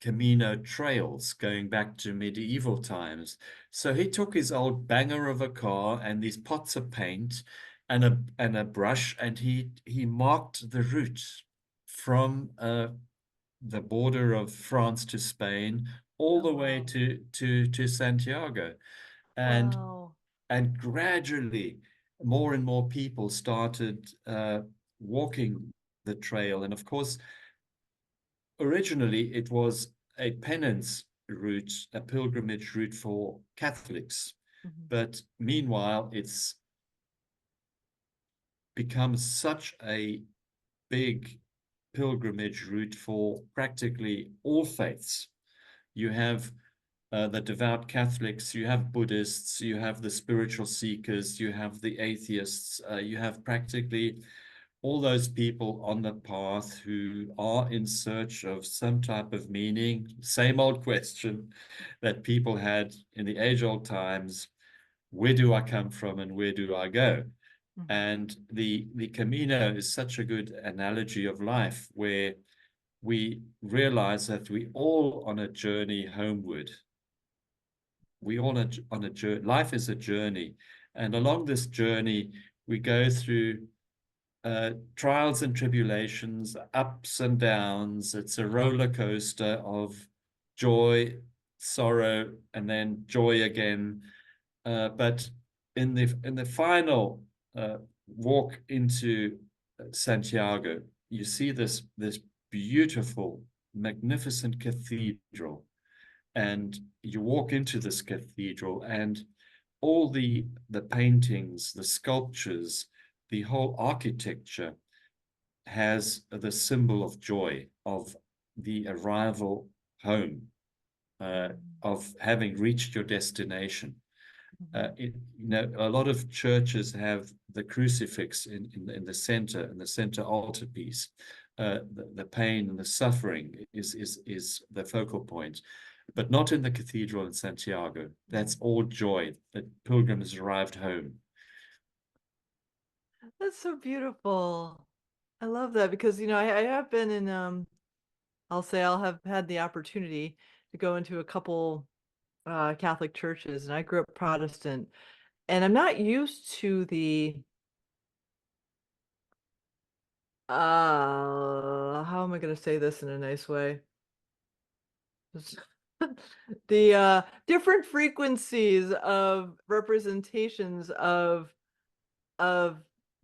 B: Camino trails going back to medieval times. So he took his old banger of a car and these pots of paint and a brush, and he marked the route from the border of France to Spain all
A: Oh,
B: the way
A: wow.
B: to Santiago. And
A: Wow.
B: and gradually more and more people started walking the trail. And of course, originally it was a penance route, a pilgrimage route for Catholics.
A: Mhm.
B: But meanwhile, it's become such a big pilgrimage route for practically all faiths. You have the devout Catholics, you have Buddhists, you have the spiritual seekers, you have the atheists, you have practically all those people on the path who are in search of some type of meaning. Same old question that people had in the age-old times: where do I come from and where do I go?
A: Mhm.
B: And the Camino is such a good analogy of life, where we realize that we all on a journey homeward. We all on a journey. Life is a journey, and along this journey, we go through trials and tribulations, ups and downs. It's a roller coaster of joy, sorrow, and then joy again. But in the final walk into Santiago, you see this beautiful, magnificent cathedral, and you walk into this cathedral, and all the paintings, the sculptures, the whole architecture has the symbol of joy, of the arrival home,
A: Mhm.
B: of having reached your destination.
A: Mhm.
B: You know, a lot of churches have the crucifix in the center, in the center altarpiece. The pain and the suffering is the focal point, but not in the cathedral in Santiago. That's
A: Mhm.
B: all joy that pilgrims arrived home.
A: That's so beautiful. I love that because, I have been in, I'll say I'll have had the opportunity to go into a couple Catholic churches, and I grew up Protestant, and I'm not used to how am I going to say this in a nice way? The different frequencies of representations of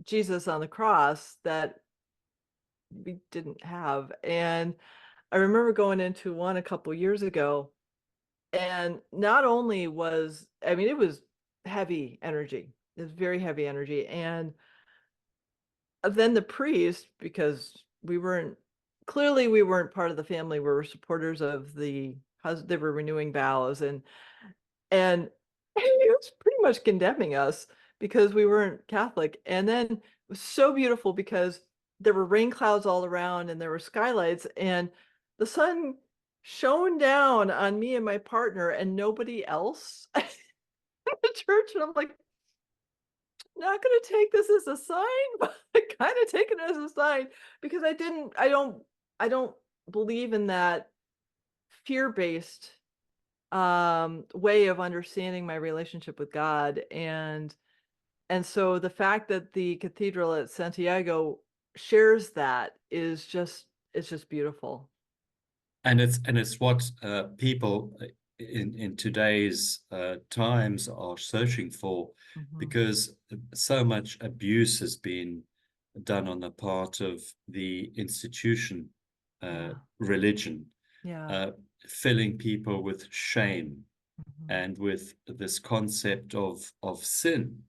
A: Jesus on the cross that we didn't have. And I remember going into one a couple years ago, and not only was, I mean, it was heavy energy. It was very heavy energy. And then the priest, because we weren't part of the family, we were supporters of they were renewing vows, and he was pretty much condemning us because we weren't Catholic. And then it was so beautiful because there were rain clouds all around and there were skylights, and the sun shone down on me and my partner and nobody else in the church. And I'm like, not gonna take this as a sign, but I kind of take it as a sign because I don't believe in that fear-based way of understanding my relationship with God. And so the fact that the cathedral at Santiago shares that is just it's just beautiful.
B: And it's what people in today's times are searching for,
A: Hmm.
B: because so much abuse has been done on the part of the institution,
A: Yeah.
B: religion,
A: Yeah.
B: uh, filling people with shame.
A: Mhm.
B: and with this concept of sin,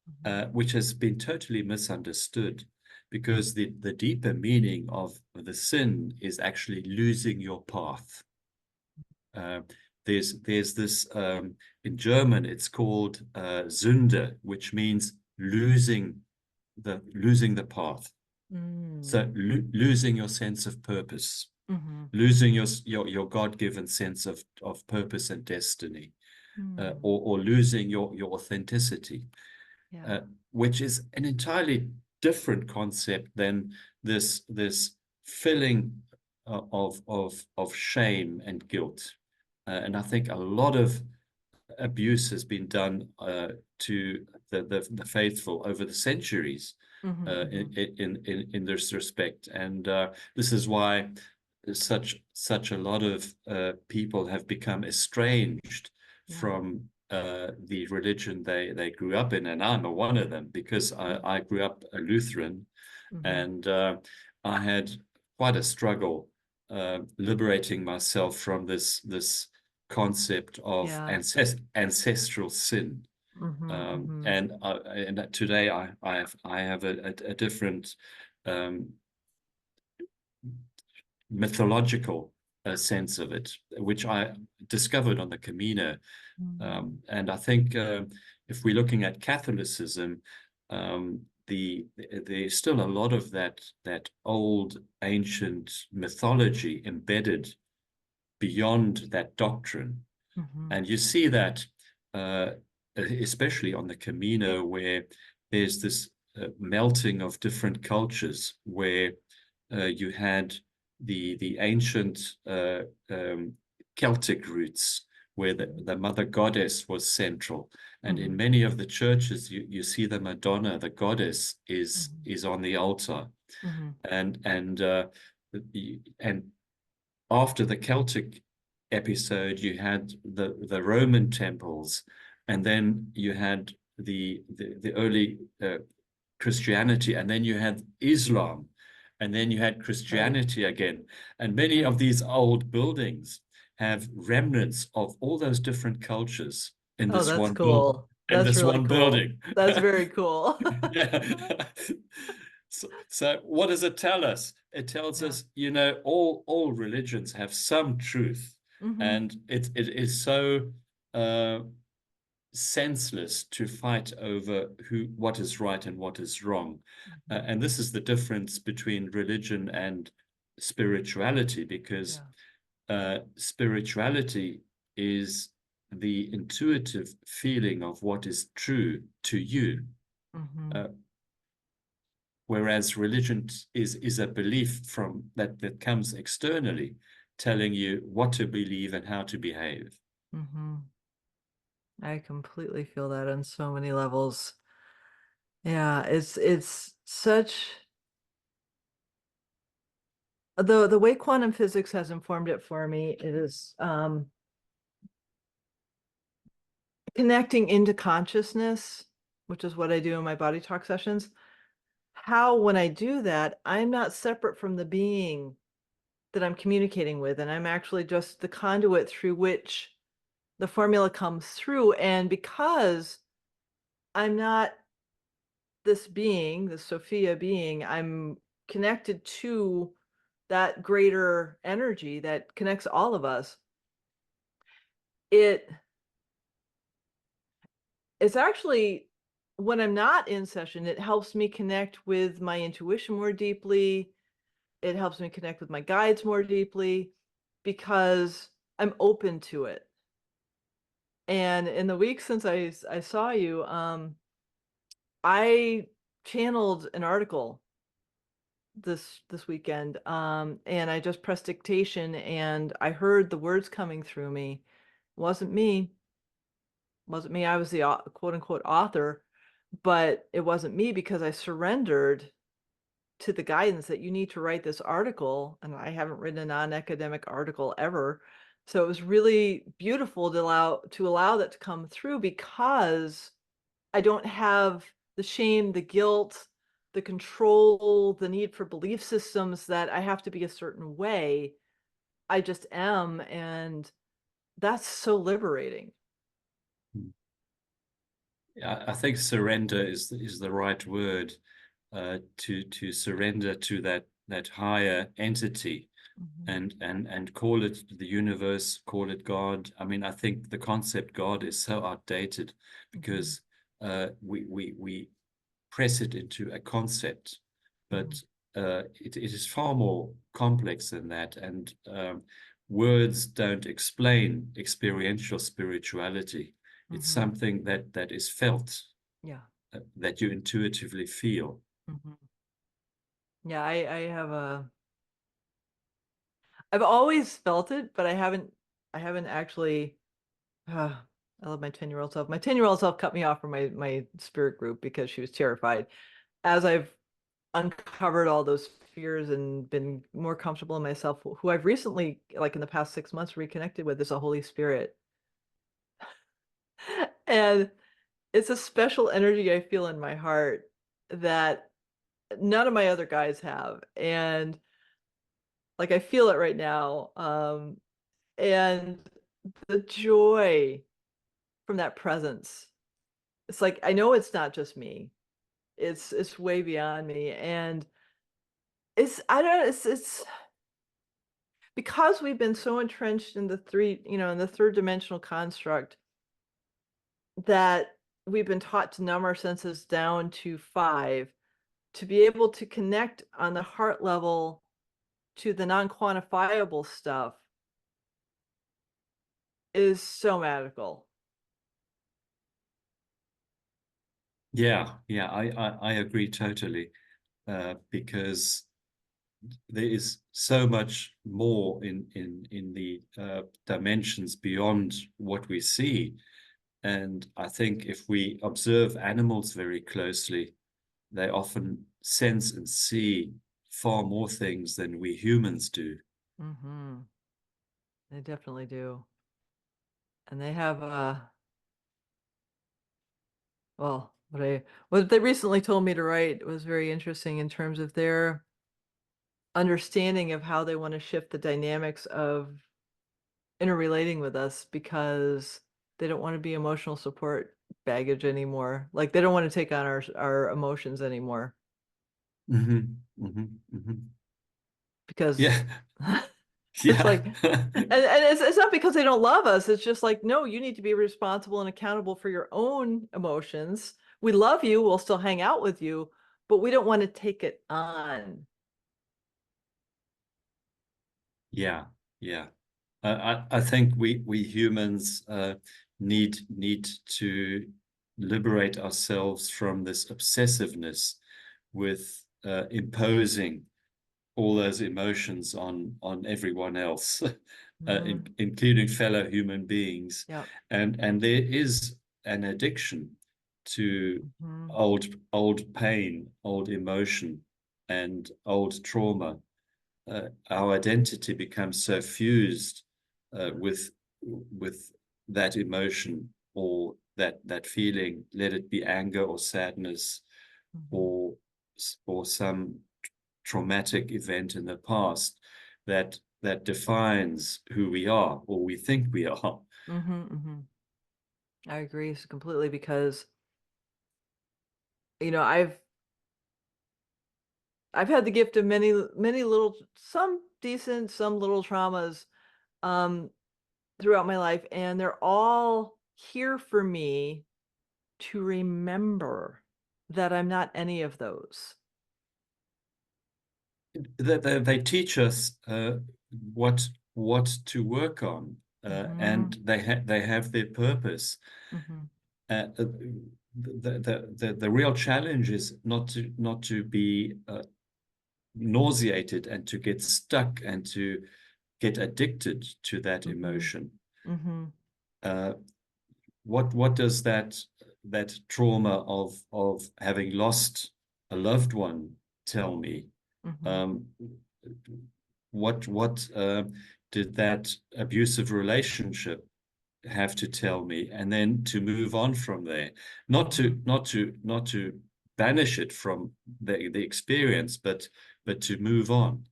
A: Mhm.
B: which has been totally misunderstood, because the deeper meaning of the sin is actually losing your path. Uh, there's this in German it's called Sünde, which means losing the path.
A: Mm.
B: So losing your sense of purpose,
A: Mhm.
B: losing your God-given sense of purpose and destiny,
A: Mm.
B: or losing your authenticity,
A: Yeah.
B: uh, which is an entirely different concept than this filling of shame and guilt. And I think a lot of abuse has been done to the faithful over the centuries
A: Mhm. Mhm.
B: in this respect, and this is why such a lot of people have become estranged
A: Yeah.
B: from the religion they grew up in, and I'm a one of them, because I grew up a Lutheran,
A: Mhm.
B: and I had quite a struggle liberating myself from this concept of
A: Yeah.
B: ancestral sin.
A: Mhm. Mhm.
B: And today I have a different um, mythological sense of it, which I discovered on the Camino.
A: Mm.
B: And I think if we're looking at Catholicism, there's still a lot of that old ancient mythology embedded beyond that doctrine.
A: Mhm.
B: And you see that uh, especially on the Camino, where there's this melting of different cultures, where you had the ancient um, Celtic roots, where the mother goddess was central. And in
A: Mhm.
B: many of the churches, you see the Madonna, the goddess,
A: Mhm.
B: is on the altar.
A: Mhm.
B: And after the Celtic episode, you had the Roman temples, and then you had the early Christianity, and then you had Islam, and then you had
A: Right.
B: Christianity again. And many
A: Right.
B: of these old buildings have remnants of all those different cultures in
A: Oh,
B: this
A: that's
B: one build
A: cool.
B: in
A: That's
B: this
A: really
B: one
A: cool.
B: building.
A: That's very cool.
B: Yeah. So what does it tell us? It tells
A: Yeah.
B: us, all religions have some truth,
A: Mhm.
B: and it is so uh, senseless to fight over what is right and what is wrong.
A: Mhm.
B: And this is the difference between religion and spirituality, because
A: Yeah.
B: spirituality is the intuitive feeling of what is true to you.
A: Mhm.
B: Uh, Whereas religion is a belief from that comes externally, telling you what to believe and how to behave.
A: Mhm. I completely feel that on so many levels. Yeah, it's such the way quantum physics has informed it for me is connecting into consciousness, which is what I do in my body talk sessions. How when I do that, I'm not separate from the being that I'm communicating with, and I'm actually just the conduit through which the formula comes through. And because I'm not this being, the Sophia being, I'm connected to that greater energy that connects all of us. It it's actually when I'm not in session, it helps me connect with my intuition more deeply. It helps me connect with my guides more deeply because I'm open to it. And in the week since I saw you, I channeled an article this weekend, and I just pressed dictation and I heard the words coming through me. Wasn't me. Wasn't me. I was the quote unquote author, but it wasn't me because I surrendered to the guidance that you need to write this article, and I haven't written a non-academic article ever. So it was really beautiful to allow that to come through because I don't have the shame, the guilt, the control, the need for belief systems that I have to be a certain way. I just am, and that's so liberating.
B: I think surrender is the right word, to surrender to that higher entity,
A: Mhm,
B: and call it the universe, call it God. I mean, I think the concept God is so outdated
A: mhm,
B: because we press it into a concept,
A: mhm,
B: but it is far more complex than that. And words don't explain experiential spirituality. It's
A: mhm.
B: something that is felt,
A: Yeah.
B: that you intuitively feel.
A: Mhm. Yeah, I've always felt it, but I haven't actually, I love my 10-year-old self. My 10-year-old self cut me off from my spirit group because she was terrified. As I've uncovered all those fears and been more comfortable in myself, who I've recently, like in the past 6 months, reconnected with, is a Holy Spirit. And it's a special energy I feel in my heart that none of my other guys have. And like I feel it right now. And the joy from that presence. It's like I know it's not just me. It's way beyond me. And it's I don't it's because we've been so entrenched in the three, in the third dimensional construct that we've been taught to numb our senses down to five, to be able to connect on the heart level to the non-quantifiable stuff is so magical.
B: Yeah, I agree totally, because there is so much more in the dimensions beyond what we see. And I think if we observe animals very closely, they often sense and see far more things than we humans do.
A: Hmm. They definitely do. And they have what they recently told me to write was very interesting in terms of their understanding of how they want to shift the dynamics of interrelating with us because they don't want to be emotional support baggage anymore. Like they don't want to take on our emotions anymore because
B: Yeah,
A: it's
B: yeah.
A: like and it's not because they don't love us. It's just like, no, you need to be responsible and accountable for your own emotions. We love you, we'll still hang out with you, but we don't want to take it on.
B: Yeah, yeah. I think we humans need to liberate ourselves from this obsessiveness with imposing all those emotions on everyone else,
A: Hmm.
B: including fellow human beings.
A: Yeah.
B: And there is an addiction to
A: Hmm.
B: old pain, old emotion, and old trauma. Our identity becomes so fused with that emotion or that feeling, let it be anger or sadness
A: Hmm.
B: or some traumatic event in the past, that defines who we are or we think we are.
A: Hmm. Hmm. I agree completely because you know I've had the gift of many little, some decent, some little traumas um throughout my life, and they're all here for me to remember that I'm not any of those.
B: They teach us what to work on, and
A: Mhm.
B: they have their purpose.
A: Mhm.
B: The real challenge is not to be nauseated and to get stuck and to get addicted to that
A: Mhm.
B: emotion.
A: Mhm.
B: Uh, what does that trauma of having lost a loved one tell me?
A: Mhm.
B: Um, what did that abusive relationship have to tell me? And then to move on from there,
A: Mhm.
B: not to banish it from the experience, but to move on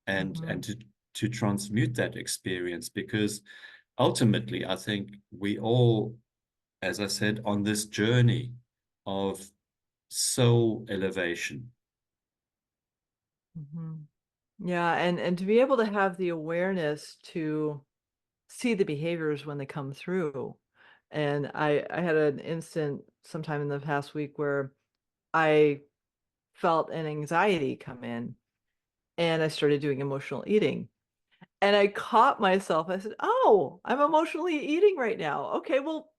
B: and
A: Mhm.
B: to transmute that experience, because ultimately, I think we all, as I said, on this journey of soul elevation.
A: Mhm. Yeah, and to be able to have the awareness to see the behaviors when they come through. And I had an instant sometime in the past week where I felt an anxiety come in and I started doing emotional eating. And I caught myself. I said, "Oh, I'm emotionally eating right now. Okay, well,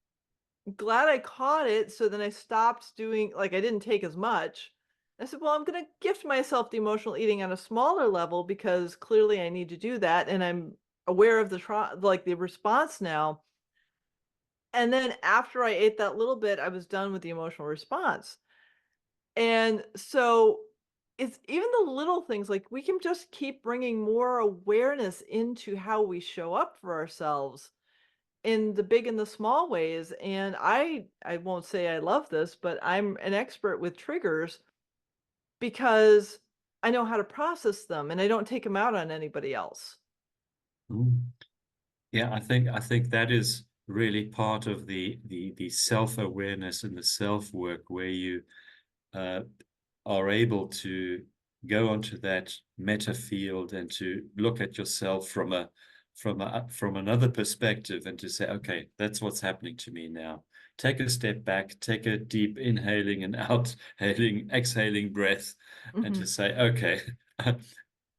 A: glad I caught it." So then I stopped doing, like, I didn't take as much. I said, "Well, I'm going to gift myself the emotional eating on a smaller level because clearly I need to do that and I'm aware of the like the response now." And then after I ate that little bit, I was done with the emotional response. And so it's even the little things, like we can just keep bringing more awareness into how we show up for ourselves in the big and the small ways. And I won't say I love this, but I'm an expert with triggers because I know how to process them and I don't take them out on anybody else.
B: Mm. Yeah, I think that is really part of the self-awareness and the self-work where you uh, are able to go onto that meta field and to look at yourself from another perspective and to say, okay, that's what's happening to me now. Take a step back, take a deep inhaling and outhailing, exhaling breath, and to
A: Hmm.
B: say, okay,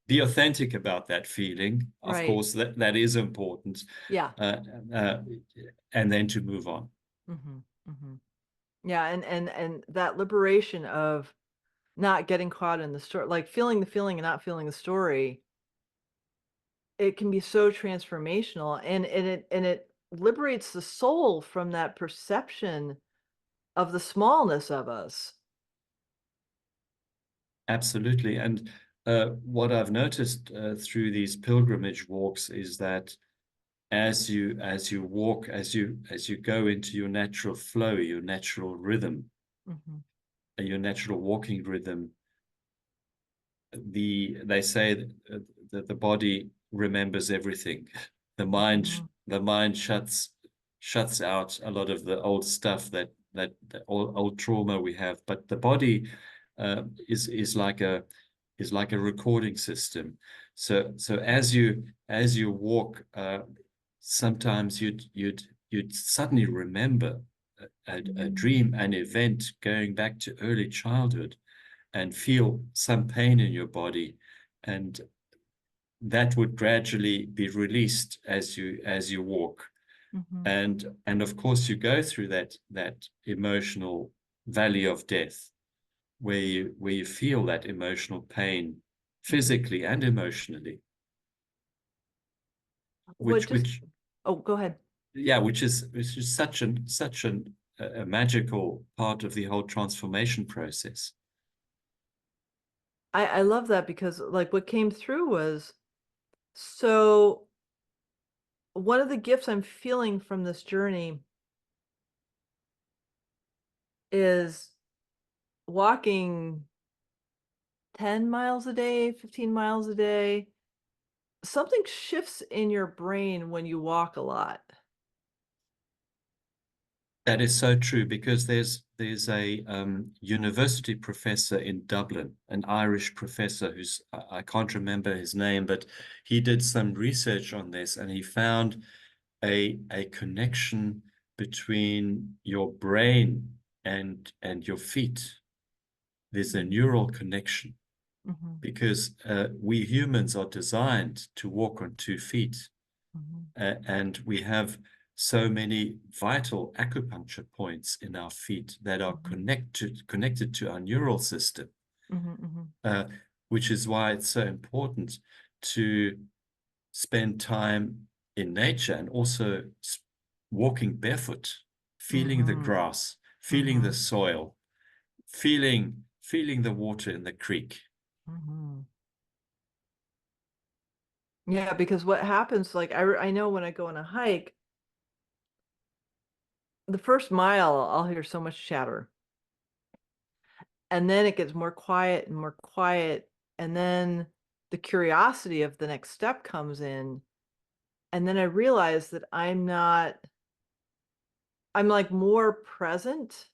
B: be authentic about that feeling. Of
A: Right.
B: course, that is important,
A: Yeah.
B: uh, uh, and then to move on.
A: Hmm. Hmm. Yeah. And that liberation of not getting caught in the story, like feeling the feeling and not feeling the story, it can be so transformational and it liberates the soul from that perception of the smallness of us.
B: Absolutely. And what I've noticed through these pilgrimage walks is that as you walk, as you go into your natural flow, your natural rhythm,
A: Mhm,
B: your natural walking rhythm, they say that the body remembers everything. The mind
A: mhm,
B: the mind shuts out a lot of the old stuff that old trauma we have, but the body is like a recording system. So as you walk, sometimes you'd suddenly remember a dream, an event going back to early childhood, and feel some pain in your body, and that would gradually be released as you walk.
A: mhm,
B: And of course you go through that emotional valley of death, where you feel that emotional pain
A: mhm.
B: physically and emotionally,
A: What
B: which
A: just
B: which
A: Oh, go ahead.
B: yeah, which is such a magical part of the whole transformation process.
A: I love that because, like, what came through was, so one of the gifts I'm feeling from this journey is walking 10 miles a day, 15 miles a day. Something shifts in your brain when you walk a lot.
B: That is so true, because there's a university professor in Dublin, an Irish professor who's I can't remember his name, but he did some research on this and he found a connection between your brain and your feet. There's a
A: Mhm,
B: neural connection
A: mhm,
B: because we humans are designed to walk on 2 feet,
A: mhm,
B: and we have so many vital acupuncture points in our feet that are
A: mhm,
B: connected to our neural system,
A: mhm, mhm,
B: uh, which is why it's so important to spend time in nature and also walking barefoot, feeling the
A: mhm,
B: grass, feeling the
A: mhm,
B: soil, feeling the water in the creek.
A: mhm. Yeah, because what happens, like, I know when I go on a hike, the first mile, I'll hear so much chatter, and then it gets more quiet and more quiet, and then the curiosity of the next step comes in, And then I realized that I'm like more present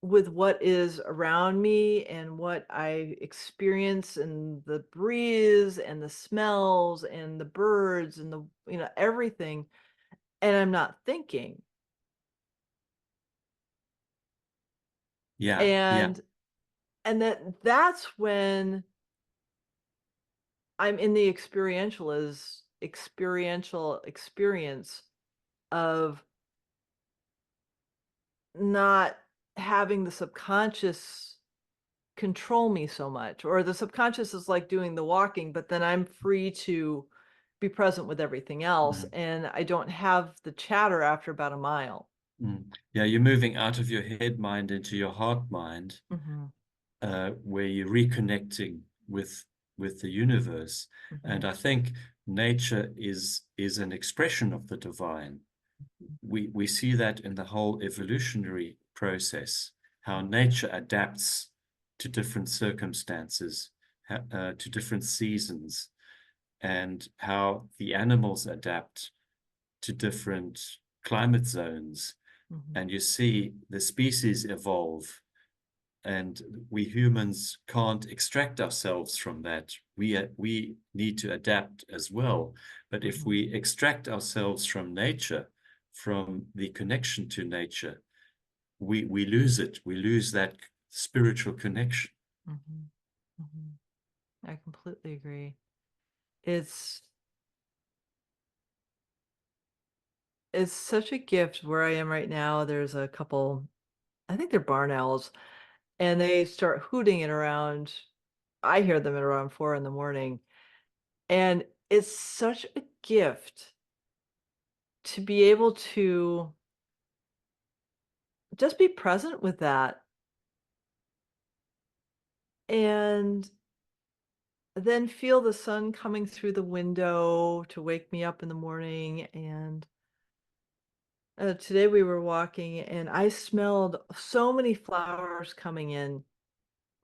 A: with what is around me and what I experience and the breeze and the smells and the birds and everything. And I'm not thinking.
B: Yeah, yeah.
A: And that's when I'm in the experiential experience of not having the subconscious control me so much, or the subconscious is like doing the walking, but then I'm free to be present with everything else,
B: Mm,
A: and I don't have the chatter after about a mile.
B: mm. Yeah, you're moving out of your head mind into your heart mind,
A: Mhm,
B: where you're reconnecting with the universe. And
A: mhm,
B: I think nature is an expression of the divine. We see that in the whole evolutionary process, how nature adapts to different circumstances, to different seasons, and how the animals adapt to different climate zones.
A: mhm,
B: And you see the species evolve, and we humans can't extract ourselves from that. We need to adapt as well. But if
A: mhm,
B: we extract ourselves from nature, from the connection to nature, we lose it. We lose that spiritual connection.
A: mhm, mhm. I completely agree. It's it's such a gift where I am right now. There's a couple, I think they're barn owls, and they start hooting at around, I hear them at around 4 in the morning, and it's such a gift to be able to just be present with that, and then feel the sun coming through the window to wake me up in the morning. And today we were walking and I smelled so many flowers coming in,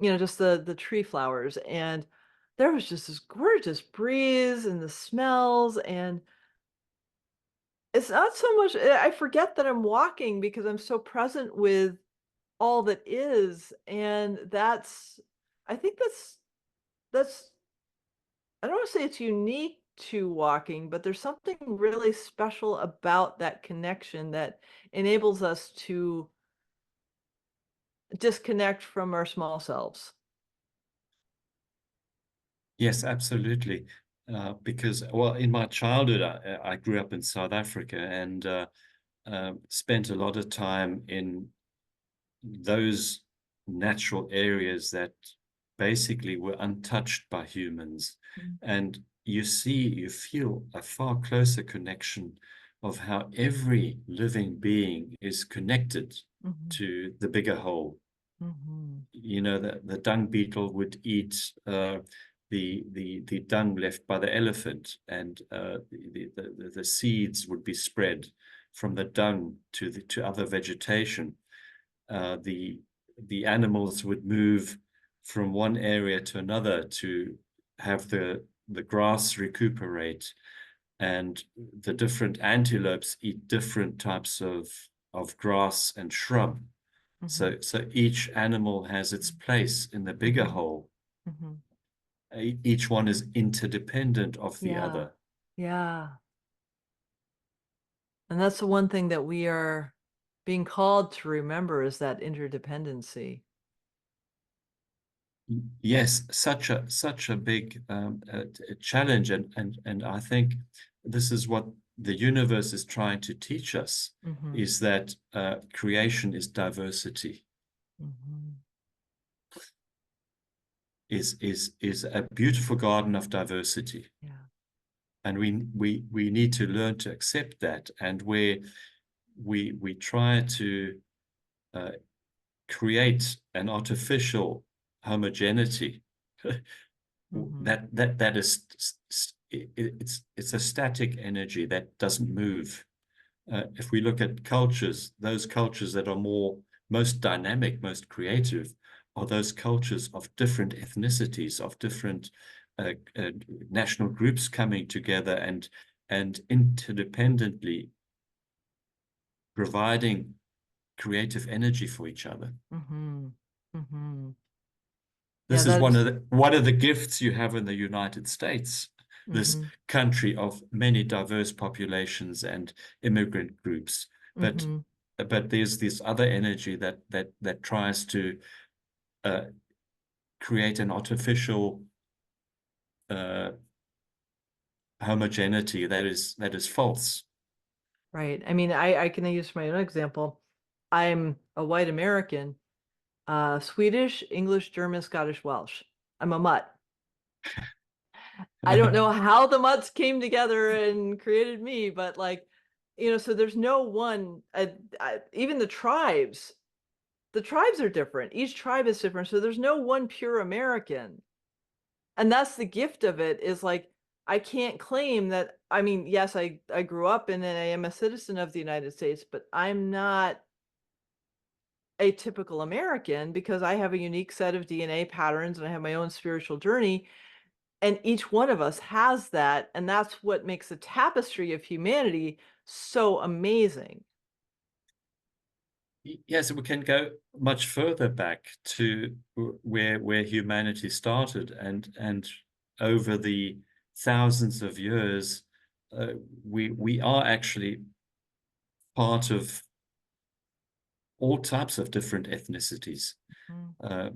A: just the tree flowers, and there was just this gorgeous breeze and the smells. And it's not so much, I forget that I'm walking because I'm so present with all that is. And I think that's I don't want to say it's unique to walking, but there's something really special about that connection that enables us to disconnect from our small selves.
B: Yes, absolutely. Because, well, in my childhood, I grew up in South Africa and spent a lot of time in those natural areas that basically were untouched by humans.
A: Mm,
B: And you feel a far closer connection of how every living being is connected
A: mhm,
B: to the bigger whole.
A: mhm,
B: You know, the dung beetle would eat the dung left by the elephant, and the seeds would be spread from the dung to other vegetation. The animals would move from one area to another to have the grass recuperate, and the different antelopes eat different types of grass and shrub.
A: mhm,
B: So each animal has its place in the bigger
A: mhm,
B: whole.
A: mhm.
B: Each one is interdependent of the
A: Yeah,
B: other.
A: yeah. And that's the one thing that we are being called to remember, is that interdependency.
B: Yes, such a big challenge, and I think this is what the universe is trying to teach us,
A: Mhm,
B: is that creation is diversity,
A: mhm.
B: is a beautiful garden of diversity,
A: Yeah.
B: and we need to learn to accept that, and where we try to uh, create an artificial homogeneity
A: Mhm,
B: that is it's a static energy that doesn't move. If we look at cultures, those cultures that are most dynamic, most creative, are those cultures of different ethnicities, of different uh, uh, national groups coming together and and interdependently providing creative energy for each other.
A: Mm-hmm. Mm-hmm. Yeah,
B: This is
A: that is.
B: one of the gifts you have in the United States, this
A: Mm-hmm.
B: country of many diverse populations and immigrant groups. But
A: Mm-hmm.
B: there's this other energy that tries to uh, create an artificial uh, homogeneity that is false.
A: Right. I mean, I can use my own example. I'm a white American, Swedish, English, German, Scottish, Welsh. I'm a mutt. I don't know how the mutts came together and created me, but like, so there's no one, even the tribes are different. Each tribe is different. So there's no one pure American. And that's the gift of it is like, I can't claim that. I mean, yes, I grew up and I am a citizen of the United States, but I'm not a typical American because I have a unique set of DNA patterns and I have my own spiritual journey. And each one of us has that. And that's what makes the tapestry of humanity so amazing.
B: Yes, we can go much further back to where humanity started, and over the thousands of years, we are actually part of all types of different ethnicities,
A: Mhm,
B: uh,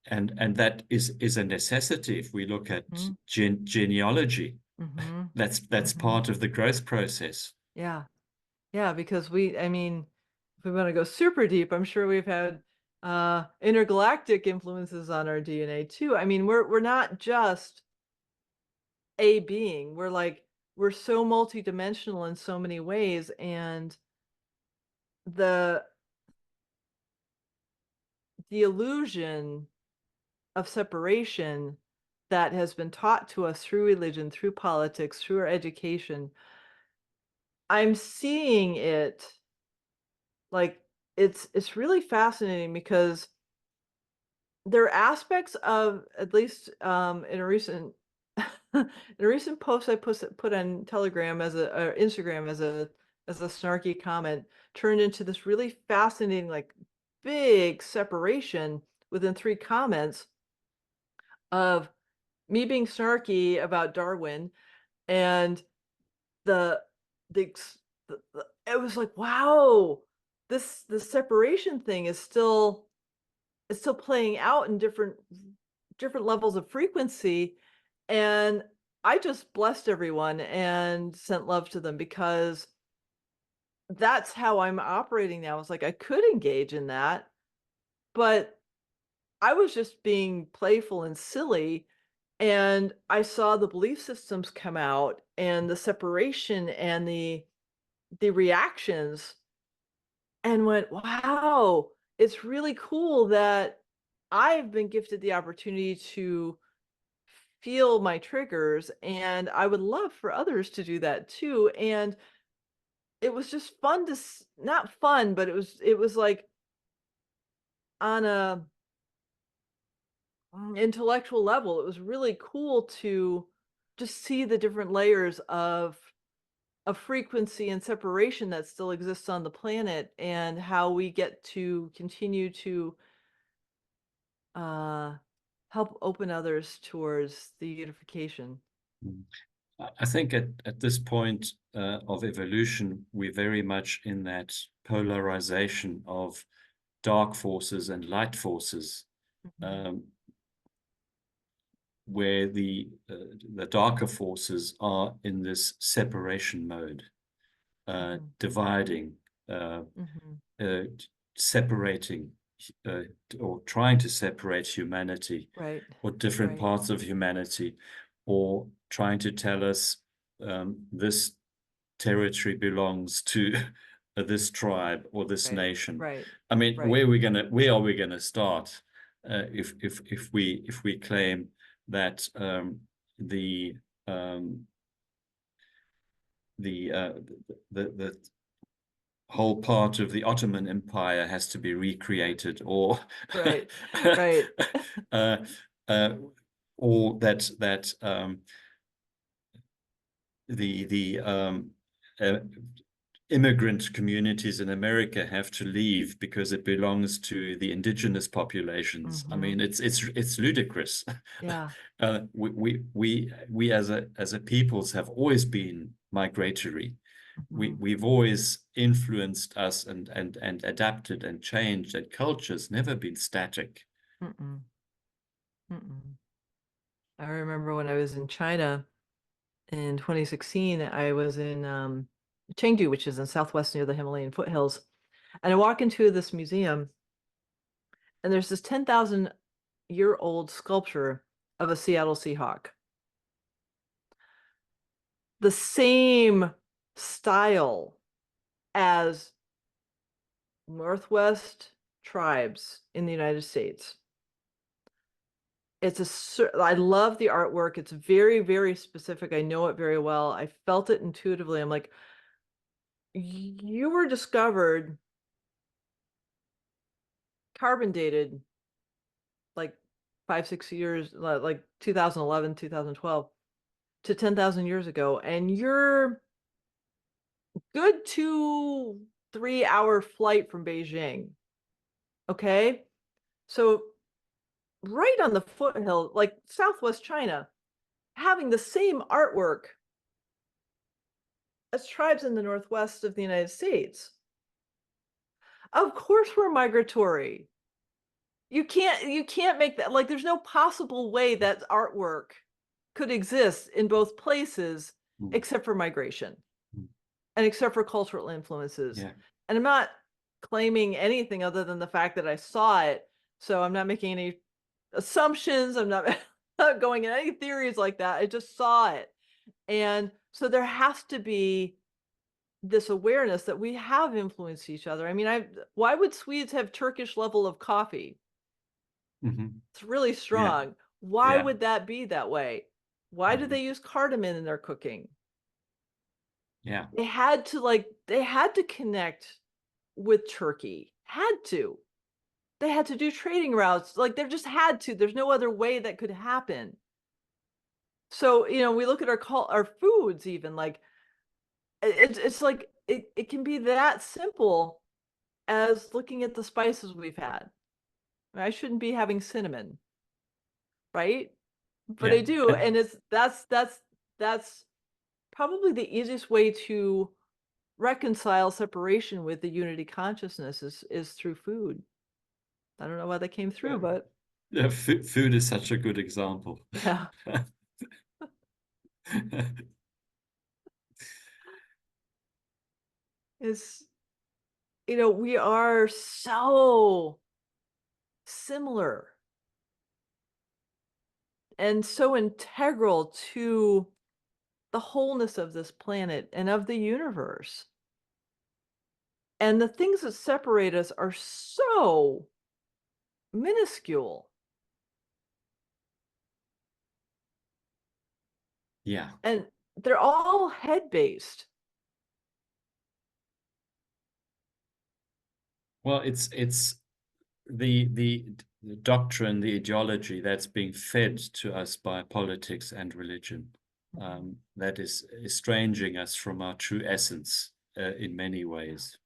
B: and that is a necessity. If we look at
A: mhm,
B: genealogy,
A: mhm,
B: that's
A: mhm.
B: part of the growth process.
A: Yeah. Yeah. Because I mean, if we want to go super deep, I'm sure we've had intergalactic influences on our DNA too. I mean, we're not just a being. We're so multidimensional in so many ways. And the the illusion of separation that has been taught to us through religion, through politics, through our education, I'm seeing it like it's really fascinating because there are aspects of at least in a recent in a recent post I put on Telegram as a or Instagram as a snarky comment turned into this really fascinating like big separation within three comments of me being snarky about Darwin and the it was like, wow, the separation thing is still playing out in different levels of frequency. And I just blessed everyone and sent love to them because that's how I'm operating now. It's like I could engage in that, but I was just being playful and silly. And I saw the belief systems come out and the separation and the reactions and went, wow, it's really cool that I've been gifted the opportunity to feel my triggers. And I would love for others to do that too. And it was just fun not fun, but it was like on a intellectual level, it was really cool to just see the different layers of frequency and separation that still exists on the planet and how we get to continue to uh, help open others towards the unification.
B: Mm. I think at this point of evolution, we're very much in that polarization of dark forces and light forces,
A: Mhm,
B: um, where the darker forces are in this separation mode,
A: mhm,
B: dividing, uh,
A: mhm.
B: uh, separating, uh, or trying to separate humanity
A: Right,
B: or different
A: right,
B: parts of humanity, or trying to tell us this territory belongs to this tribe or this
A: right,
B: nation.
A: right,
B: I mean,
A: right,
B: where are we gonna start if we claim that the um, the the whole part of the Ottoman Empire has to be recreated, or
A: right, right.
B: uh, uh, or that the uh, immigrant communities in America have to leave because it belongs to the indigenous populations. I mean,
A: Hmm.
B: it's ludicrous.
A: Yeah.
B: We as a peoples have always been migratory.
A: Hmm.
B: We've always influenced us and adapted and changed, and culture's never been static.
A: Mm-mm. Mm-mm. I remember when I was in China in 2016, I was in Chengdu, which is in southwest near the Himalayan foothills. And I walk into this museum, and there's this 10,000-year-old sculpture of a Seattle Seahawk. The same style as Northwest tribes in the United States. I love the artwork. It's very, very specific. I know it very well. I felt it intuitively. I'm like, you were discovered carbon dated like 5, 6 years, like 2011, 2012 to 10,000 years ago. And you're good 2, 3 hour flight from Beijing. Okay. So right on the foothill, like Southwest China, having the same artwork as tribes in the Northwest of the United States. Of course we're migratory. You can't make that, like, there's no possible way that artwork could exist in both places
B: Mm,
A: except for migration
B: mm.
A: and except for cultural influences.
B: Yeah,
A: And I'm not claiming anything other than the fact that I saw it. So I'm not making any assumptions. I'm not, not going in any theories like that. I just saw it. And so there has to be this awareness that we have influenced each other. I mean, why would Swedes have Turkish level of coffee?
B: hmm,
A: It's really
B: yeah,
A: strong. Why
B: yeah,
A: would that be that way? Why do
B: hmm,
A: they use cardamom in their cooking?
B: yeah,
A: They had to connect with Turkey. Had to. They had to do trading routes. Like they just had to. There's no other way that could happen. So, we look at our foods even like it's like it can be that simple as looking at the spices we've had. I shouldn't be having cinnamon, right? But
B: yeah.
A: I do, and that's probably the easiest way to reconcile separation with the unity consciousness is through food. I don't know why that came through, but
B: Yeah, food is such a good example.
A: yeah, is we are so similar and so integral to the wholeness of this planet and of the universe. And the things that separate us are so minuscule.
B: Yeah.
A: And they're all head based.
B: Well, it's the doctrine, the ideology that's being fed to us by politics and religion, that is estranging us from our true essence in many ways.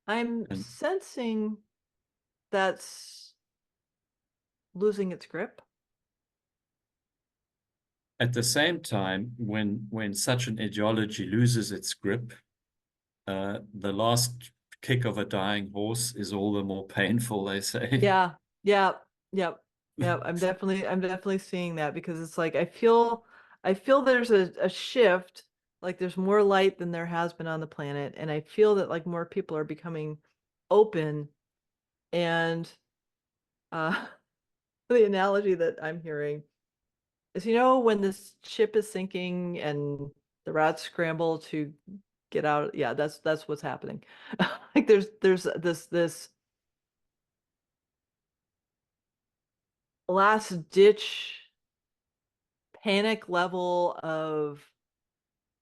A: I'm
B: And
A: sensing that's losing its grip.
B: at the same time, when such an ideology loses its grip, the last kick of a dying horse is all the more painful, they say.
A: Yeah. Yeah. Yep. Yep. I'm definitely seeing that because it's like I feel there's a shift, like there's more light than there has been on the planet. And I feel that like more people are becoming open and uh the analogy that I'm hearing is when this ship is sinking and the rats scramble to get out. Yeah, that's what's happening. Like there's this last ditch panic level of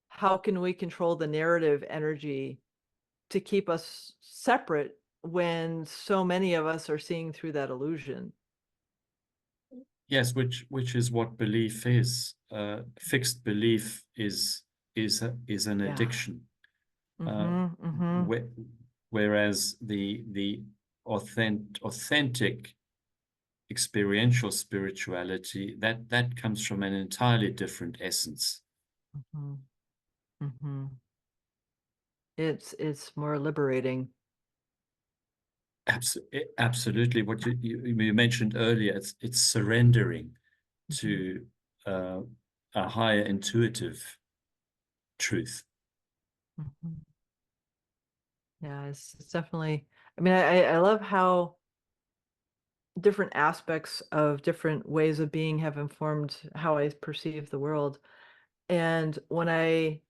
A: how can we control the narrative energy to keep us separate when so many of us are seeing through that illusion.
B: Yes, which is what belief is. Fixed belief is an
A: Yeah.
B: addiction. Uh,
A: Mm-hmm. Mm-hmm.
B: whe- Whereas the authentic experiential spirituality, that comes from an entirely different essence.
A: Mm-hmm. Mm-hmm. It's more liberating.
B: Absolutely. What you mentioned earlier, it's surrendering
A: Mm-hmm.
B: to uh, a higher intuitive truth.
A: Mm-hmm. Yeah, it's definitely. I mean, I love how different aspects of different ways of being have informed how I perceive the world. And when I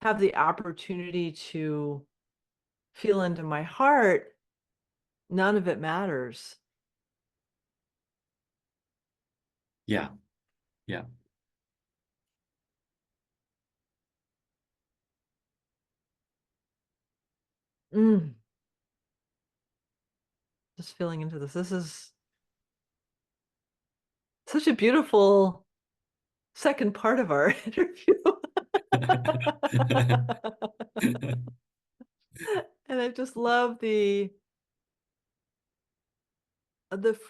A: have the opportunity to feel into my heart, none of it matters.
B: Yeah, yeah.
A: Mm, just feeling into this. This is such a beautiful second part of our interview. And I just love the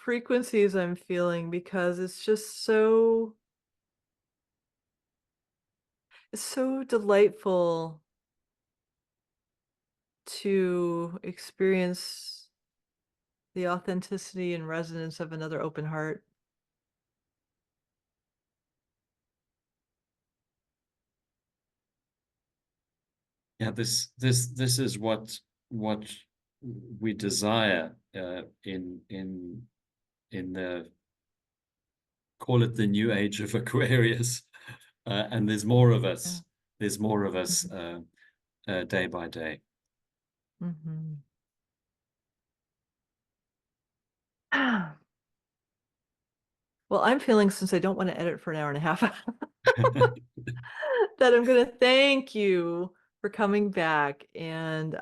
A: frequencies I'm feeling because it's so delightful to experience the authenticity and resonance of another open heart.
B: Yeah, this is what we desire in the, call it the new age of Aquarius, and there's more of
A: Yeah.
B: us. There's more of us
A: Mhm.
B: day by day.
A: Mhm. Well, I'm feeling since I don't want to edit for an hour and a half that I'm going to thank you for coming back. And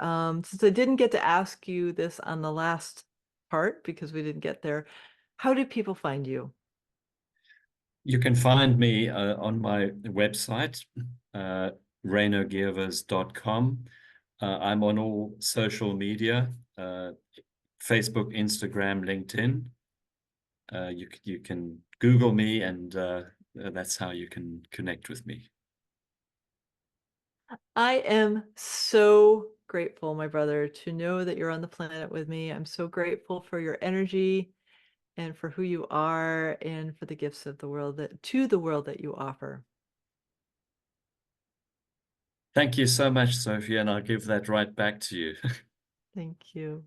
A: since I didn't get to ask you this on the last part because we didn't get there, how do people find you?
B: You can find me on my website, uh, reinogevers.com. I'm on all social media, Facebook, Instagram, LinkedIn. You can Google me, and that's how you can connect with me.
A: I am so grateful, my brother, to know that you're on the planet with me. I'm so grateful for your energy and for who you are and for the gifts of the world that to the world that you offer.
B: Thank you so much, Sophia, and I'll give that right back to you.
A: Thank you.